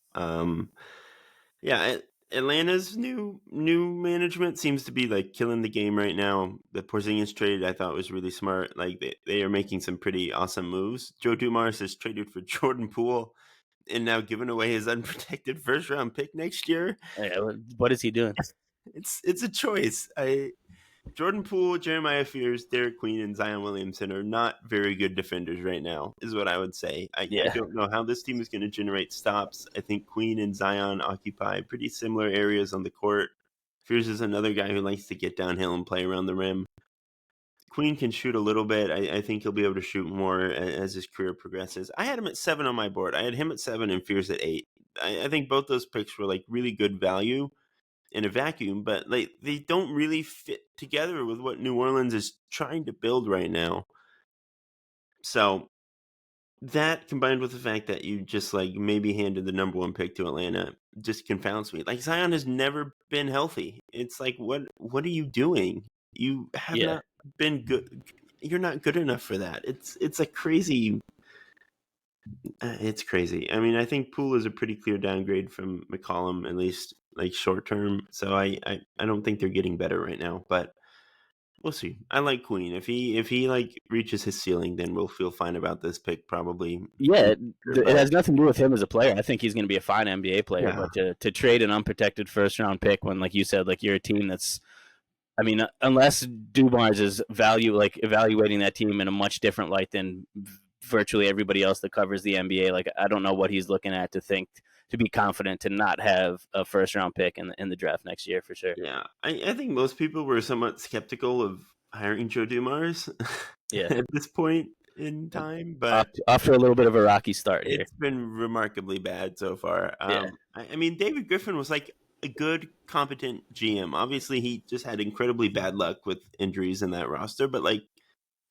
[SPEAKER 1] Yeah, Atlanta's new management seems to be like killing the game right now. The Porzingis trade I thought was really smart. Like they are making some pretty awesome moves. Joe Dumars has traded for Jordan Poole and now given away his unprotected first round pick next year.
[SPEAKER 2] Yeah, what is he doing?
[SPEAKER 1] It's a choice. I Jordan Poole, Jeremiah Fears, Derik Queen, and Zion Williamson are not very good defenders right now, is what I would say. I
[SPEAKER 2] Yeah,
[SPEAKER 1] don't know how this team is going to generate stops. I think Queen and Zion occupy pretty similar areas on the court. Fears is another guy who likes to get downhill and play around the rim. Queen can shoot a little bit. I think he'll be able to shoot more as his career progresses. I had him at 7 on my board. I had him at 7 and Fears at 8. I think both those picks were like really good value in a vacuum, but like they don't really fit together with what New Orleans is trying to build right now. So that combined with the fact that you just like maybe handed the number 1 pick to Atlanta just confounds me. Like Zion has never been healthy. It's like what are you doing? You have
[SPEAKER 2] yeah.
[SPEAKER 1] not been good. You're not good enough for that. It's a crazy. It's crazy. I mean, I think Poole is a pretty clear downgrade from McCollum, at least like short term. So I don't think they're getting better right now, but we'll see. I like Queen. If he like reaches his ceiling, then we'll feel fine about this pick probably
[SPEAKER 2] Yeah,
[SPEAKER 1] in
[SPEAKER 2] it,
[SPEAKER 1] the future.
[SPEAKER 2] it
[SPEAKER 1] But
[SPEAKER 2] has nothing to do with him as a player. I think he's going to be a fine NBA player,
[SPEAKER 1] yeah,
[SPEAKER 2] but to trade an unprotected first round pick when, like you said, like you're a team that's, I mean, unless Dumars is evaluating that team in a much different light than virtually everybody else that covers the NBA, like I don't know what he's looking at to be confident to not have a first round pick in the draft next year for sure.
[SPEAKER 1] yeah. I think most people were somewhat skeptical of hiring Joe Dumars
[SPEAKER 2] Yeah,
[SPEAKER 1] at this point in time,
[SPEAKER 2] off,
[SPEAKER 1] but
[SPEAKER 2] off to a little bit of a rocky start here.
[SPEAKER 1] it's been remarkably bad so far.
[SPEAKER 2] Yeah,
[SPEAKER 1] I mean, David Griffin was like a good, competent GM. Obviously, he just had incredibly bad luck with injuries in that roster, but like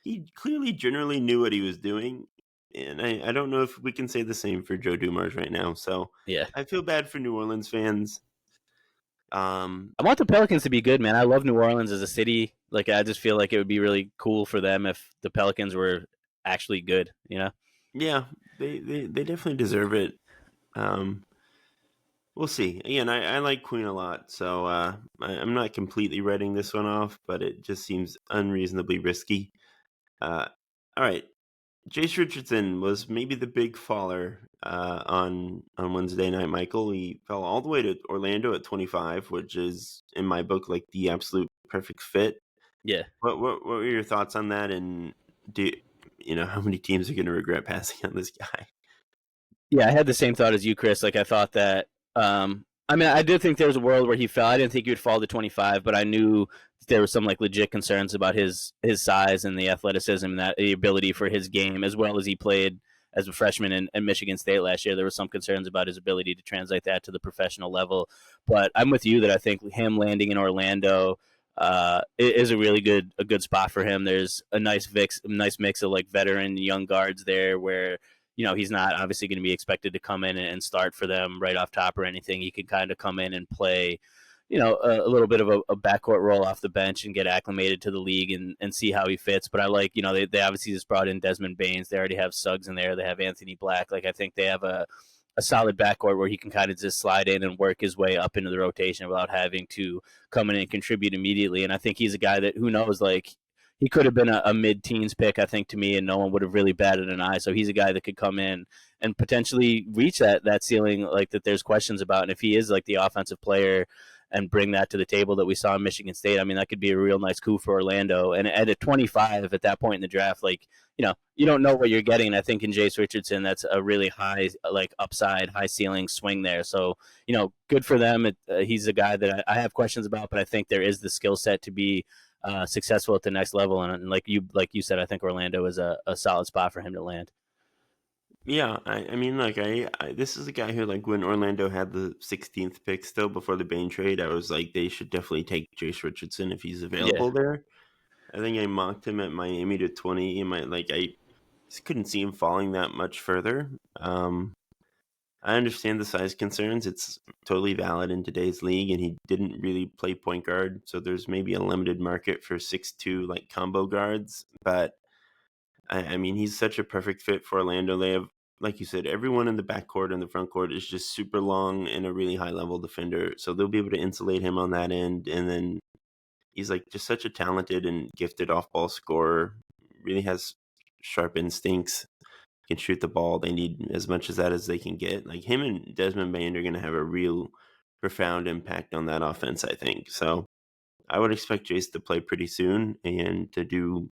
[SPEAKER 1] he clearly generally knew what he was doing. And I don't know if we can say the same for Joe Dumars right now. So
[SPEAKER 2] yeah.
[SPEAKER 1] I feel bad for New Orleans fans.
[SPEAKER 2] I want the Pelicans to be good, man. I love New Orleans as a city. Like I just feel like it would be really cool for them if the Pelicans were actually good. You know?
[SPEAKER 1] Yeah, they definitely deserve it. Um, we'll see. Again, I like Queen a lot, so I'm not completely writing this one off, but it just seems unreasonably risky. All right, Jace Richardson was maybe the big faller on Wednesday night. Michael, he fell all the way to Orlando at 25, which is in my book like the absolute perfect fit.
[SPEAKER 2] Yeah.
[SPEAKER 1] What were your thoughts on that? And do you know how many teams are going to regret passing on this guy?
[SPEAKER 2] Yeah, I had the same thought as you, Chris. Like I thought that. I mean, I did think there was a world where he fell. I didn't think he would fall to 25, but I knew there was some like legit concerns about his size and the athleticism and that the ability for his game, as well as he played as a freshman in Michigan State last year. There were some concerns about his ability to translate that to the professional level. But I'm with you that I think him landing in Orlando is a good spot for him. There's a nice mix of like veteran young guards there where he's not obviously going to be expected to come in and start for them right off top or anything. He can kind of come in and play, a little bit of a backcourt role off the bench and get acclimated to the league and see how he fits. But I like, they obviously just brought in Desmond Baines. They already have Suggs in there. They have Anthony Black. Like, I think they have a solid backcourt where he can kind of just slide in and work his way up into the rotation without having to come in and contribute immediately. And I think he's a guy that, who knows, like, he could have been a mid-teens pick, I think, to me, and no one would have really batted an eye. So he's a guy that could come in and potentially reach that ceiling, like that there's questions about. And if he is like the offensive player and bring that to the table that we saw in Michigan State, I mean, that could be a real nice coup for Orlando. And at a 25 at that point in the draft, like, you don't know what you're getting. And I think in Jace Richardson, that's a really high, like upside, high ceiling swing there. So, good for them. He's a guy that I have questions about, but I think there is the skill set to be successful at the next level. And like you said, I think Orlando is a solid spot for him to land.
[SPEAKER 1] Yeah, I mean, like, this is a guy who, like, when Orlando had the 16th pick still before the Bain trade, I was like, they should definitely take Jace Richardson if he's
[SPEAKER 2] Yeah.
[SPEAKER 1] available there. I think I mocked him at Miami to 20. I just couldn't see him falling that much further. I understand the size concerns. It's totally valid in today's league, and he didn't really play point guard, so there's maybe a limited market for 6'2" like combo guards. But I mean, he's such a perfect fit for Orlando. They have, like you said, everyone in the backcourt and the front court is just super long and a really high level defender, so they'll be able to insulate him on that end. And then he's like just such a talented and gifted off ball scorer. Really has sharp instincts, can shoot the ball. They need as much of that as they can get. Like him and Desmond Bain are going to have a real profound impact on that offense, I think. So I would expect Jace to play pretty soon and to do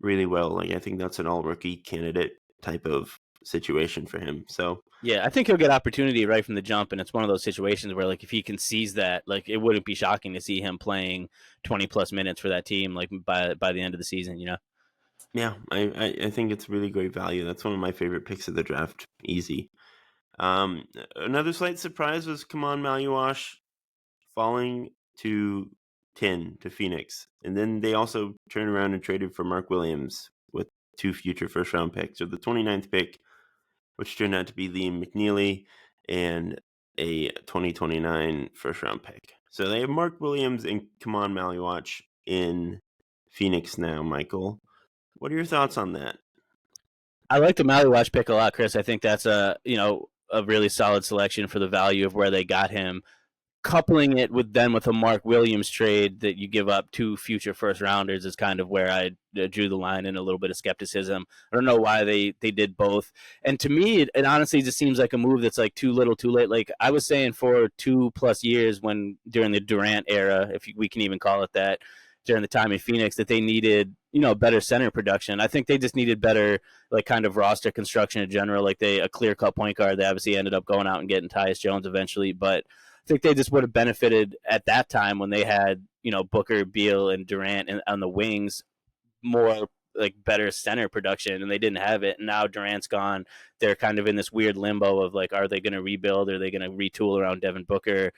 [SPEAKER 1] really well. Like I think that's an all rookie candidate type of situation for him. So
[SPEAKER 2] Yeah, I think he'll get opportunity right from the jump, and it's one of those situations where, like, if he can seize that, like, it wouldn't be shocking to see him playing 20 plus minutes for that team, like by the end of the season.
[SPEAKER 1] yeah, I think it's really great value. That's one of my favorite picks of the draft. Easy. Another slight surprise was Kaman Maluash falling to 10 to Phoenix. And then they also turned around and traded for Mark Williams with 2 future first round picks. So the 29th pick, which turned out to be Liam McNeely, and a 2029 first round pick. So they have Mark Williams and Kaman Maluach in Phoenix now, Michael. What are your thoughts on that?
[SPEAKER 2] I like the Maluash pick a lot, Chris. I think that's a really solid selection for the value of where they got him. Coupling it with a Mark Williams trade that you give up 2 future first rounders is kind of where I drew the line in a little bit of skepticism. I don't know why they did both. And to me, it honestly just seems like a move that's like too little too late. Like I was saying for 2+ years when during the Durant era, if we can even call it that, during the time in Phoenix, that they needed, better center production. I think they just needed better, like, kind of roster construction in general. Like a clear cut point guard. They obviously ended up going out and getting Tyus Jones eventually, but I think they just would have benefited at that time when they had, Booker, Beal, and Durant on the wings, more like better center production, and they didn't have it. And now Durant's gone. They're kind of in this weird limbo of like, are they going to rebuild? Are they going to retool around Devin Booker?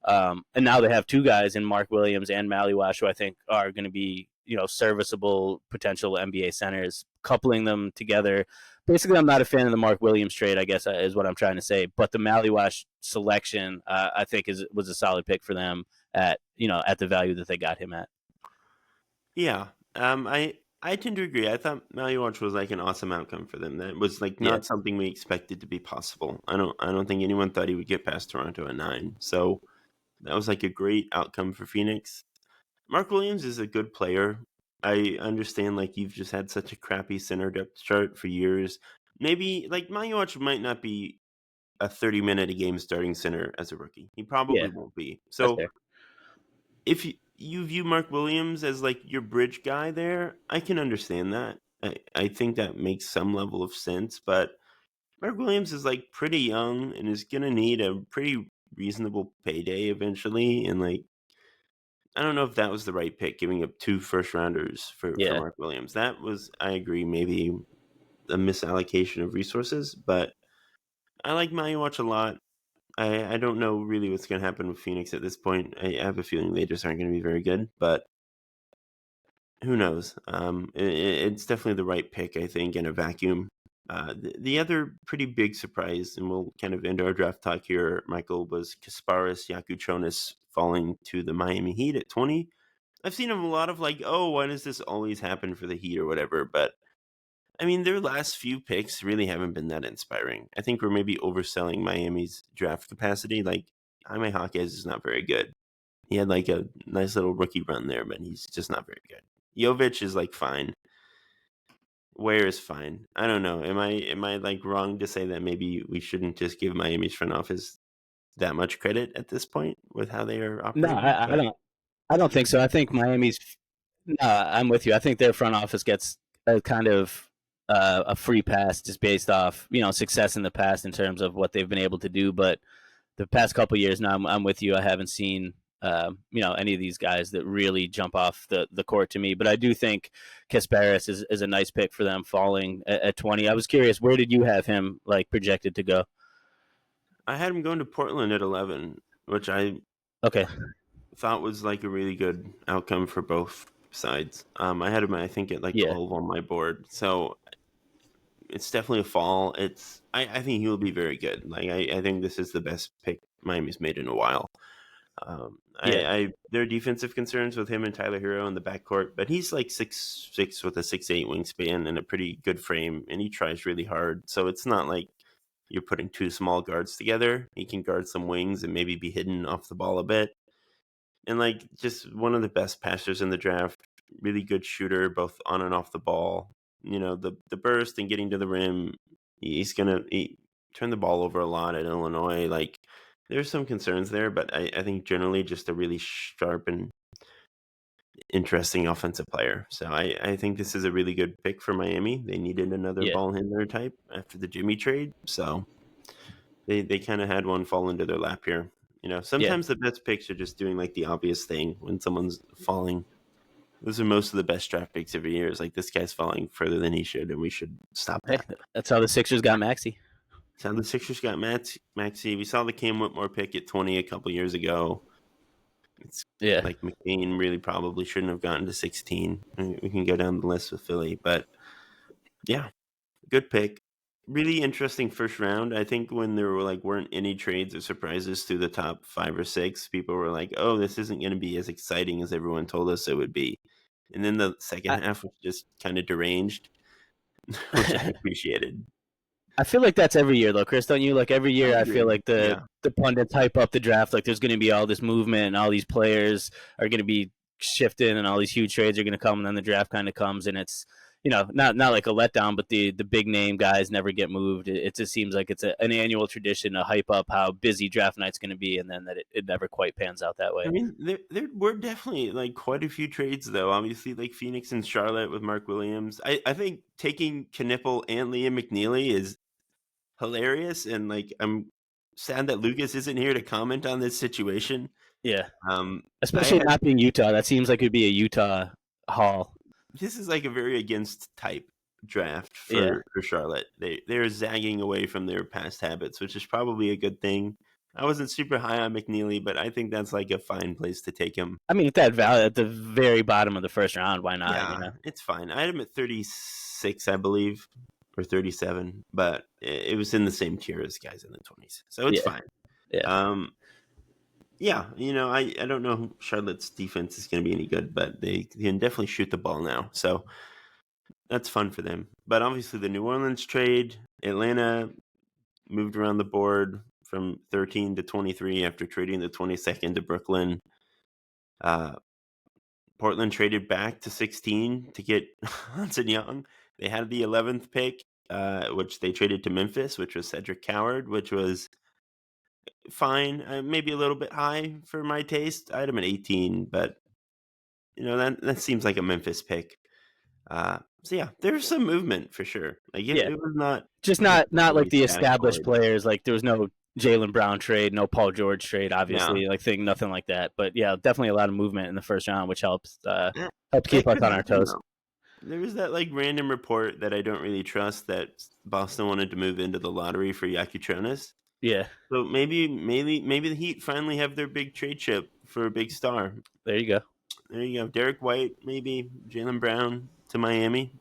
[SPEAKER 2] And now they have 2 guys in Mark Williams and Maluash who I think are going to be, serviceable potential NBA centers. Coupling them together, basically, I'm not a fan of the Mark Williams trade, I guess, is what I'm trying to say. But the Maluash selection, I think, was a solid pick for them at the value that they got him at.
[SPEAKER 1] Yeah. I tend to agree. I thought Maluach was like an awesome outcome for them. That was like
[SPEAKER 2] Yeah,
[SPEAKER 1] not something we expected to be possible. I don't think anyone thought he would get past Toronto at 9. So that was like a great outcome for Phoenix. Mark Williams is a good player. I understand like you've just had such a crappy center depth chart for years. Maybe like Maluach might not be a 30-minute a game starting center as a rookie. He
[SPEAKER 2] yeah,
[SPEAKER 1] probably won't be.
[SPEAKER 2] that's
[SPEAKER 1] So
[SPEAKER 2] fair.
[SPEAKER 1] if you view Mark Williams as like your bridge guy there, I can understand that. I think that makes some level of sense, but Mark Williams is like pretty young and is gonna need a pretty reasonable payday eventually. And like I don't know if that was the right pick, giving up 2 first rounders for
[SPEAKER 2] Yeah.
[SPEAKER 1] Mark Williams. That was, I agree, maybe a misallocation of resources, but I like Maluach a lot. I don't know really what's going to happen with Phoenix at this point. I have a feeling they just aren't going to be very good, but who knows? It's definitely the right pick, I think, in a vacuum. The other pretty big surprise, and we'll kind of end our draft talk here, Michael, was Kasparis Yakuchonis falling to the Miami Heat at 20. I've seen a lot of like, oh, why does this always happen for the Heat or whatever? But I mean, their last few picks really haven't been that inspiring. I think we're maybe overselling Miami's draft capacity. Like, Jaime Jaquez is not very good. He had like a nice little rookie run there, but he's just not very good. Jovic is like fine. Ware is fine. I don't know. Am I like wrong to say that maybe we shouldn't just give Miami's front office that much credit at this point with how they are
[SPEAKER 2] No,
[SPEAKER 1] operating?
[SPEAKER 2] I
[SPEAKER 1] But
[SPEAKER 2] don't. I don't think so. I think Miami's. No, I'm with you. I think their front office gets a kind of a free pass just based off success in the past in terms of what they've been able to do. But the past couple of years now, I'm with you. I haven't seen any of these guys that really jump off the court to me. But I do think Kasparis is a nice pick for them falling at 20. I was curious, where did you have him like projected to go?
[SPEAKER 1] I had him going to Portland at 11, which I
[SPEAKER 2] Okay,
[SPEAKER 1] thought was like a really good outcome for both sides. I had him, I think, at like
[SPEAKER 2] yeah,
[SPEAKER 1] 12 on my board. So it's definitely a fall. I think he will be very good. Like I think this is the best pick Miami's made in a while.
[SPEAKER 2] Yeah.
[SPEAKER 1] There are defensive concerns with him and Tyler Hero in the backcourt, but he's like 6'6" with a 6'8" wingspan and a pretty good frame, and he tries really hard. So it's not like you're putting two small guards together. He can guard some wings and maybe be hidden off the ball a bit. And like just one of the best passers in the draft, really good shooter, both on and off the ball. You know, the burst and getting to the rim, he's gonna turn the ball over a lot at Illinois. Like there's some concerns there, but I think generally just a really sharp and interesting offensive player. So I think this is a really good pick for Miami. They needed another
[SPEAKER 2] Yeah.
[SPEAKER 1] ball handler type after the Jimmy trade. So they kind of had one fall into their lap here. You know, sometimes the best picks are just doing like the obvious thing when someone's falling. Those are most of the best draft picks every year. It's like this guy's falling further than he should, and we should stop
[SPEAKER 2] Hey,
[SPEAKER 1] that.
[SPEAKER 2] that's how the Sixers got Maxey.
[SPEAKER 1] So the Sixers got Maxey. We saw the Cam Whitmore pick at 20 a couple years ago. It's like McCain really probably shouldn't have gotten to 16. We can go down the list with Philly, but yeah, good pick. Really interesting first round. I think when there weren't any trades or surprises through the top 5 or 6, people were like, "Oh, this isn't going to be as exciting as everyone told us it would be." And then the second half was just kind of deranged, which I appreciated.
[SPEAKER 2] I feel like that's every year, though, Chris. Don't you? Like every year, I feel like the pundits hype up the draft. Like there's going to be all this movement, and all these players are going to be shifting, and all these huge trades are going to come, and then the draft kind of comes, and it's not like a letdown, but the big name guys never get moved. It just seems like it's an annual tradition to hype up how busy draft night's going to be, and then that it never quite pans out that way.
[SPEAKER 1] I mean, there were definitely like quite a few trades, though. Obviously, like Phoenix and Charlotte with Mark Williams. I think taking Knipple and Liam McNeely is hilarious, and like I'm sad that Lucas isn't here to comment on this situation.
[SPEAKER 2] Yeah, especially not being Utah. That seems like it'd be a Utah haul.
[SPEAKER 1] This is like a very against type draft for Charlotte. They're zagging away from their past habits, which is probably a good thing. I wasn't super high on McNeely, but I think that's like a fine place to take him.
[SPEAKER 2] I mean, at that value at the very bottom of the first round, why not?
[SPEAKER 1] Yeah, it's fine. I had him at 36, I believe, or 37, but it was in the same tier as guys in the 20s, so it's fine. Yeah, I don't know if Charlotte's defense is going to be any good, but they can definitely shoot the ball now, so that's fun for them. But obviously the New Orleans trade, Atlanta moved around the board from 13 to 23 after trading the 22nd to Brooklyn. Portland traded back to 16 to get Hanson Young. They had the 11th pick, which they traded to Memphis, which was Cedric Coward, which was fine, maybe a little bit high for my taste. I had him at 18, but that seems like a Memphis pick. So yeah, there's some movement for sure. Like it was not
[SPEAKER 2] like the established players. Like there was no Jaylen Brown trade, no Paul George trade, obviously. Nothing like that. But yeah, definitely a lot of movement in the first round, which helps keep us on our toes.
[SPEAKER 1] There was that like random report that I don't really trust that Boston wanted to move into the lottery for Yakutronis.
[SPEAKER 2] Yeah.
[SPEAKER 1] So maybe the Heat finally have their big trade chip for a big star.
[SPEAKER 2] There you go.
[SPEAKER 1] Derek White, maybe Jaylen Brown to Miami.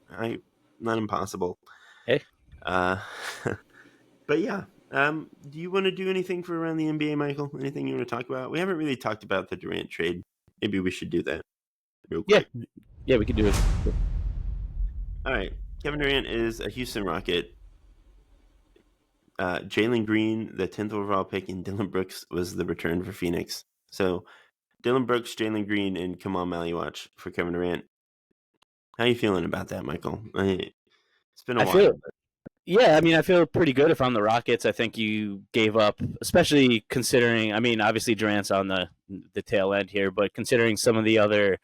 [SPEAKER 1] Not impossible.
[SPEAKER 2] Hey.
[SPEAKER 1] But yeah. Do you want to do anything for around the NBA, Michael? Anything you want to talk about? We haven't really talked about the Durant trade. Maybe we should do that real quick.
[SPEAKER 2] Yeah, we can do it.
[SPEAKER 1] All right. Kevin Durant is a Houston Rocket. Jalen Green, the 10th overall pick, and Dillon Brooks was the return for Phoenix. So Dillon Brooks, Jalen Green, and Kamal Maliwatch for Kevin Durant. How are you feeling about that, Michael? It's been a while.
[SPEAKER 2] I feel pretty good if I'm the Rockets. I think you gave up, especially considering, obviously Durant's on the tail end here, but considering some of the other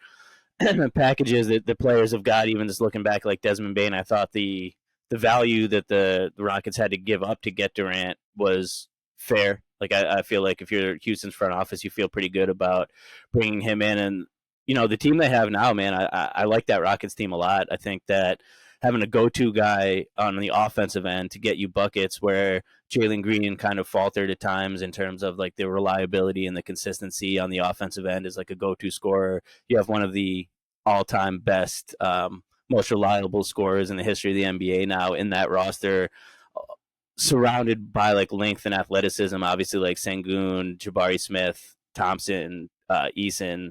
[SPEAKER 2] packages that the players have got, even just looking back like Desmond Bane, I thought the value that the Rockets had to give up to get Durant was fair. Like I feel like if you're Houston's front office, you feel pretty good about bringing him in. And, the team they have now, man, I like that Rockets team a lot. I think that having a go-to guy on the offensive end to get you buckets where Jalen Green kind of faltered at times in terms of like the reliability and the consistency on the offensive end is like a go-to scorer. You have one of the all-time best most reliable scorers in the history of the NBA now in that roster, surrounded by like length and athleticism. Obviously, like Sengun, Jabari Smith, Thompson, Eason,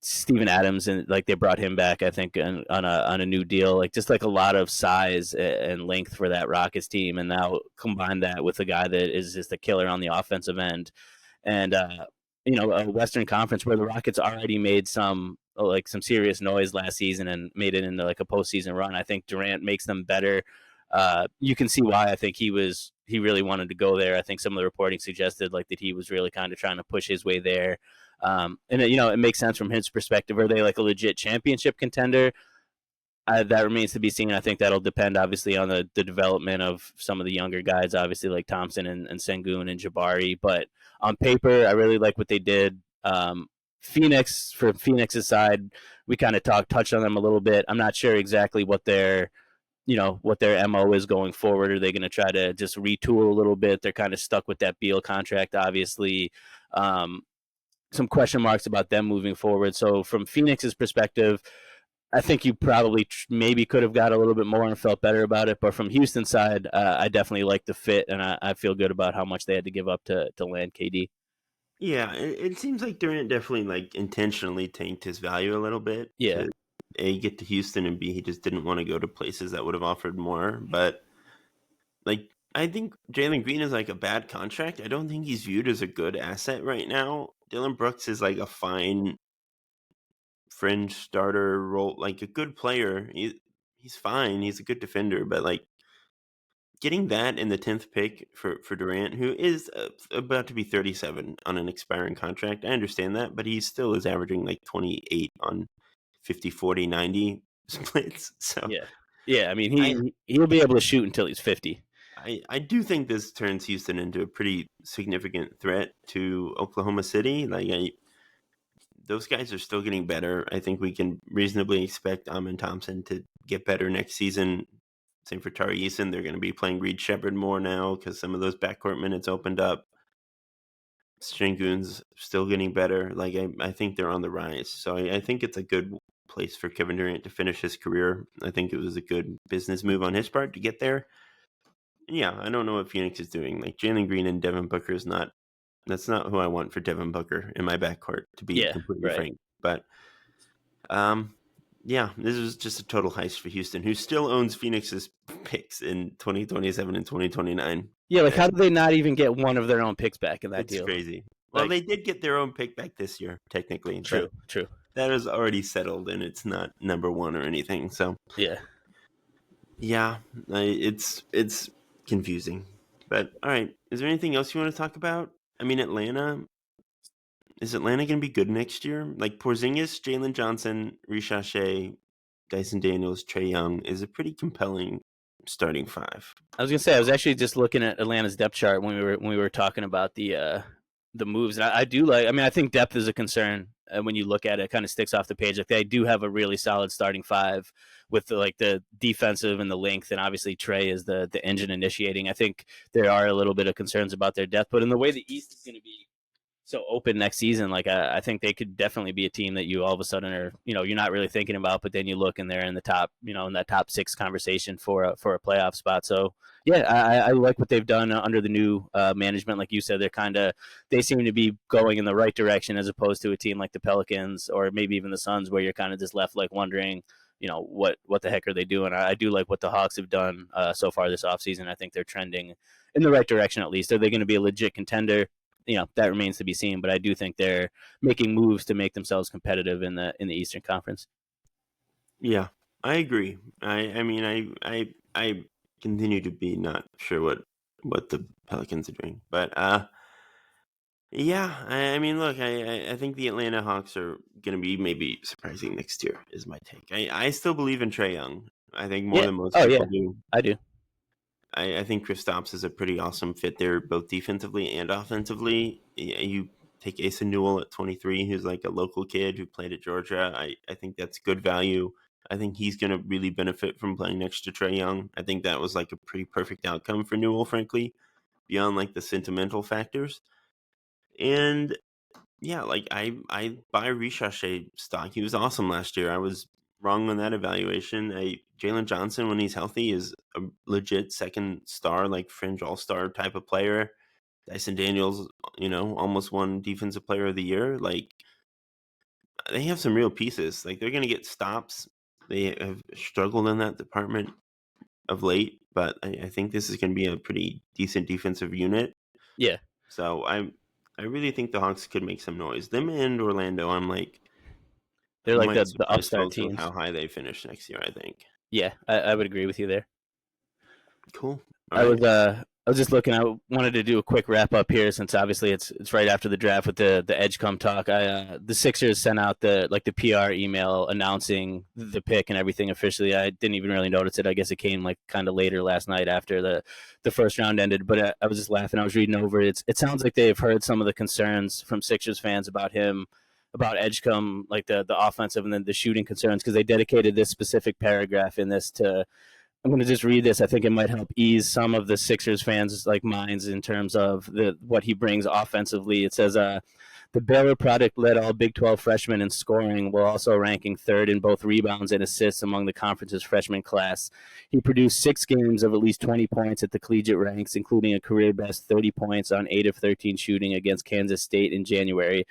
[SPEAKER 2] Steven Adams, and like they brought him back, I think, on a new deal. Like just like a lot of size and length for that Rockets team, and now combine that with a guy that is just a killer on the offensive end, and a Western Conference where the Rockets already made some serious noise last season and made it into like a postseason run. I think Durant makes them better. You can see why I think he really wanted to go there. I think some of the reporting suggested like that he was really kind of trying to push his way there. And it makes sense from his perspective. Are they like a legit championship contender? That remains to be seen. I think that'll depend obviously on the development of some of the younger guys, obviously like Thompson and Sengun and Jabari. But on paper, I really like what they did. Phoenix, for Phoenix's side, we kind of touched on them a little bit. I'm not sure exactly what their MO is going forward. Are they going to try to just retool a little bit? They're kind of stuck with that Beal contract, obviously. Some question marks about them moving forward. So from Phoenix's perspective, I think you probably maybe could have got a little bit more and felt better about it. But from Houston's side, I definitely like the fit, and I feel good about how much they had to give up to land KD.
[SPEAKER 1] Yeah, it seems like Durant definitely like intentionally tanked his value a little bit
[SPEAKER 2] Yeah.
[SPEAKER 1] to A, get to Houston, and B, he just didn't want to go to places that would have offered more. But like I think Jalen Green is like a bad contract. I don't think he's viewed as a good asset right now. Dylan Brooks is like a fine fringe starter role, like a good player. He's fine. He's a good defender, but like getting that in the 10th pick for Durant, who is about to be 37 on an expiring contract. I understand that, but he still is averaging like 28 on 50, 40, 90 splits. So
[SPEAKER 2] Yeah. I mean,
[SPEAKER 1] I
[SPEAKER 2] he'll be able to shoot until he's 50.
[SPEAKER 1] I do think this turns Houston into a pretty significant threat to Oklahoma City. Those guys are still getting better. I think we can reasonably expect Amin Thompson to get better next season. Same for Tari Eason. They're going to be playing Reed Shepherd more now because some of those backcourt minutes opened up. Sengun's still getting better. I think they're on the rise. So I think it's a good place for Kevin Durant to finish his career. I think it was a good business move on his part to get there. Yeah, I don't know what Phoenix is doing. Like Jalen Green and Devin Booker is not. That's not who I want for Devin Booker in my backcourt, to be completely frank. But yeah, this is just a total heist for Houston, who still owns Phoenix's picks in 2027 and 2029.
[SPEAKER 2] Yeah, like how did they not even get one of their own picks back in that deal?
[SPEAKER 1] It's crazy. Well, they did get their own pick back this year, technically.
[SPEAKER 2] True.
[SPEAKER 1] That is already settled, and it's not number one or anything. So
[SPEAKER 2] yeah,
[SPEAKER 1] it's confusing. But all right, is there anything else you want to talk about? I mean, Atlanta. Is Atlanta going to be good next year? Like Porzingis, Jalen Johnson, Risha Shea, Dyson Daniels, Trae Young is a pretty compelling starting five.
[SPEAKER 2] I was gonna say I was actually just looking at Atlanta's depth chart when we were talking about the moves, and I do like. I mean, I think depth is a concern when you look at it. It kind of sticks off the page. Like they do have a really solid starting five with the defensive and the length, and obviously Trae is the engine initiating. I think there are a little bit of concerns about their depth, but in the way the East is going to be so open next season, like I think they could definitely be a team that you all of a sudden are, you're not really thinking about, but then you look and they're in the top, in that top six conversation for a playoff spot. So yeah, I like what they've done under the new management. Like you said, they seem to be going in the right direction as opposed to a team like the Pelicans or maybe even the Suns, where you're kind of just left like wondering, what the heck are they doing? I do like what the Hawks have done so far this offseason. I think they're trending in the right direction, at least. Are they going to be a legit contender? That remains to be seen, but I do think they're making moves to make themselves competitive in the Eastern Conference.
[SPEAKER 1] Yeah, I agree. I mean, I continue to be not sure what the Pelicans are doing, but yeah, I mean, look, I think the Atlanta Hawks are going to be maybe surprising next year. Is my take. I still believe in Trae Young. I think more than most people do.
[SPEAKER 2] I do.
[SPEAKER 1] I think Kristaps is a pretty awesome fit there, both defensively and offensively. You take Asa Newell at 23, who's like a local kid who played at Georgia. I think that's good value. I think he's going to really benefit from playing next to Trae Young. I think that was like a pretty perfect outcome for Newell, frankly, beyond like the sentimental factors. And yeah, like I buy Risha Shea stock. He was awesome last year. I was wrong on that evaluation. Jalen Johnson, when he's healthy, is a legit second star, like fringe all-star type of player. Dyson Daniels, almost won Defensive Player of the Year. Like, they have some real pieces. Like, they're going to get stops. They have struggled in that department of late, but I think this is going to be a pretty decent defensive unit.
[SPEAKER 2] Yeah.
[SPEAKER 1] So I really think the Hawks could make some noise. Them and Orlando, I
[SPEAKER 2] They're like
[SPEAKER 1] might
[SPEAKER 2] the
[SPEAKER 1] surprise
[SPEAKER 2] upstart
[SPEAKER 1] folks with
[SPEAKER 2] teams.
[SPEAKER 1] how high they finish next year, I think.
[SPEAKER 2] Yeah, I would agree with you there.
[SPEAKER 1] Cool. All
[SPEAKER 2] I
[SPEAKER 1] right.
[SPEAKER 2] was just looking. I wanted to do a quick wrap up here since obviously it's right after the draft with the Edgecombe talk. The Sixers sent out the PR email announcing the pick and everything officially. I didn't even really notice it. I guess it came like kind of later last night after the first round ended. But I was just laughing. I was reading over it. It sounds like they've heard some of the concerns from Sixers fans about him, about Edgecombe, like the offensive and then the shooting concerns, because they dedicated this specific paragraph in this to. I'm going to just read this. I think it might help ease some of the Sixers fans' like minds in terms of what he brings offensively. It says, the Baylor product led all Big 12 freshmen in scoring, while also ranking third in both rebounds and assists among the conference's freshman class. He produced 6 games of at least 20 points at the collegiate ranks, including a career best 30 points on 8 of 13 shooting against Kansas State in January.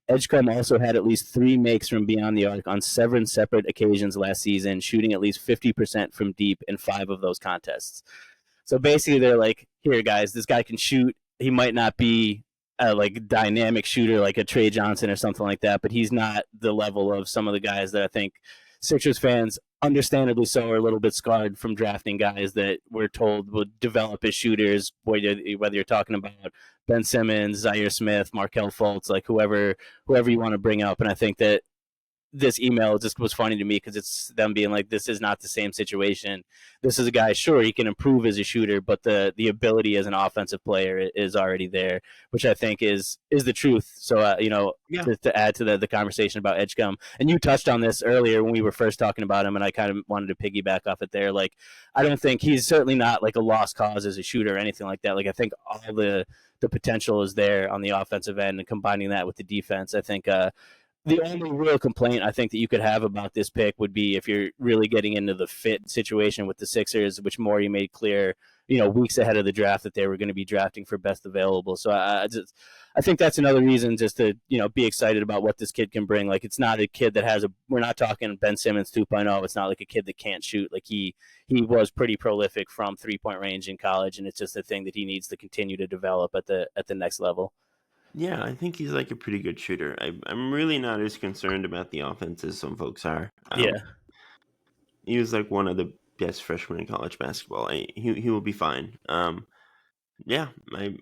[SPEAKER 2] Edgecombe also had at least 3 makes from beyond the arc on 7 separate occasions last season, shooting at least 50% from deep in 5 of those contests. So basically, they're like, here, guys, this guy can shoot. He might not be a like dynamic shooter like a Trey Johnson or something like that, but he's not the level of some of the guys that I think Sixers fans, understandably so, are a little bit scarred from drafting guys that we're told would develop as shooters, whether you're talking about Ben Simmons, Zaire Smith, Markelle Fultz, like whoever you want to bring up. And I think that this email just was funny to me because it's them being like, this is not the same situation. This is a guy, sure, he can improve as a shooter, but the ability as an offensive player is already there, which I think is the truth. So,
[SPEAKER 1] Yeah.
[SPEAKER 2] to add to the conversation about Edgecombe, and you touched on this earlier when we were first talking about him, and I kind of wanted to piggyback off it there. Like, I don't think he's certainly not like a lost cause as a shooter or anything like that. Like, I think all the potential is there on the offensive end, and combining that with the defense, I think the only real complaint I think that you could have about this pick would be if you're really getting into the fit situation with the Sixers, which Morey made clear, weeks ahead of the draft that they were going to be drafting for best available. So I think that's another reason just to, be excited about what this kid can bring. Like, it's not a kid that we're not talking Ben Simmons 2.0. It's not like a kid that can't shoot. Like, he was pretty prolific from 3-point range in college, and it's just a thing that he needs to continue to develop at the next level.
[SPEAKER 1] Yeah, I think he's like a pretty good shooter. I'm really not as concerned about the offense as some folks are.
[SPEAKER 2] Yeah.
[SPEAKER 1] He was like one of the best freshmen in college basketball. He will be fine. Yeah,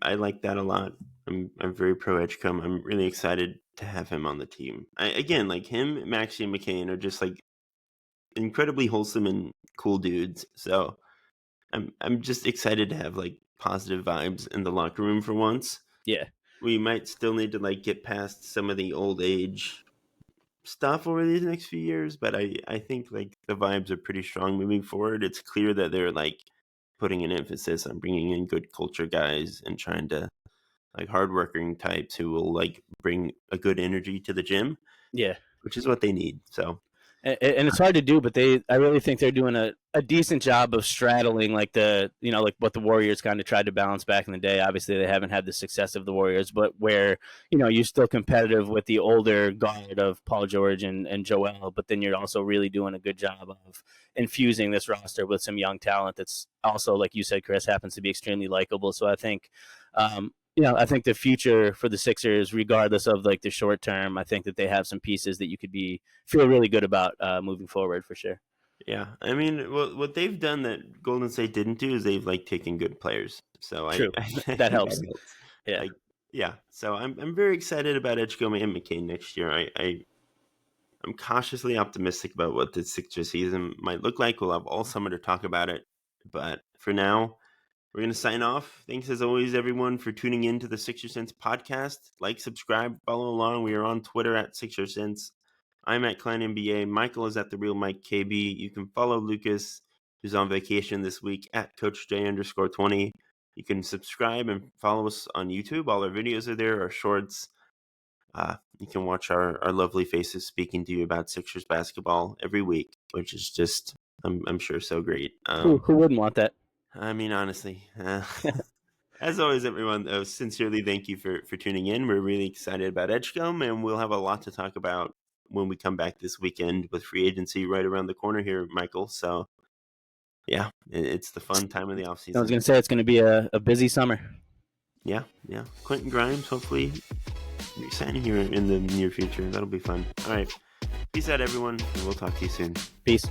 [SPEAKER 1] I like that a lot. I'm very pro Edgecombe. I'm really excited to have him on the team. Again, like him, Maxey, and McCain are just like incredibly wholesome and cool dudes. So I'm just excited to have like positive vibes in the locker room for once.
[SPEAKER 2] Yeah.
[SPEAKER 1] We might still need to like get past some of the old age stuff over these next few years, but I think like the vibes are pretty strong moving forward. It's clear that they're like putting an emphasis on bringing in good culture guys and trying to like hardworking types who will like bring a good energy to the gym,
[SPEAKER 2] Yeah.
[SPEAKER 1] which is what they need. So
[SPEAKER 2] And it's hard to do, but I really think they're doing a decent job of straddling like like what the Warriors kind of tried to balance back in the day. Obviously, they haven't had the success of the Warriors, but where you're still competitive with the older guard of Paul George and Joel, but then you're also really doing a good job of infusing this roster with some young talent that's also, like you said, Chris, happens to be extremely likable. So I think I think the future for the Sixers, regardless of like the short term, I think that they have some pieces that you could feel really good about moving forward for sure.
[SPEAKER 1] yeah, I mean, what they've done that Golden State didn't do is they've like taken good players. So
[SPEAKER 2] True,
[SPEAKER 1] I
[SPEAKER 2] that
[SPEAKER 1] think
[SPEAKER 2] helps.
[SPEAKER 1] that helps.
[SPEAKER 2] Yeah,
[SPEAKER 1] Like, yeah, so I'm very excited about Edgecombe and McCain next year. I'm cautiously optimistic about what the Sixers season might look like. We'll have all summer to talk about it, but for now, we're going to sign off. Thanks as always, everyone, for tuning in to the Sixer Sense podcast. Like, subscribe, follow along. We are on Twitter at Sixer Sense. I'm at Kline NBA. Michael is at the real Mike KB. You can follow Lucas, who's on vacation this week, at Coach J_20. You can subscribe and follow us on YouTube. All our videos are there, our shorts. You can watch our lovely faces speaking to you about Sixers basketball every week, which is just, I'm sure, so great.
[SPEAKER 2] Who wouldn't want that?
[SPEAKER 1] I mean, honestly, as always, everyone, sincerely thank you for tuning in. We're really excited about Edgecombe, and we'll have a lot to talk about when we come back this weekend with free agency right around the corner here, Michael. So, yeah, it's the fun time of the offseason.
[SPEAKER 2] I was going to say it's going to be a busy summer.
[SPEAKER 1] Yeah. Quentin Grimes, hopefully, signing here in the near future. That'll be fun. All right. Peace out, everyone, and we'll talk to you soon.
[SPEAKER 2] Peace.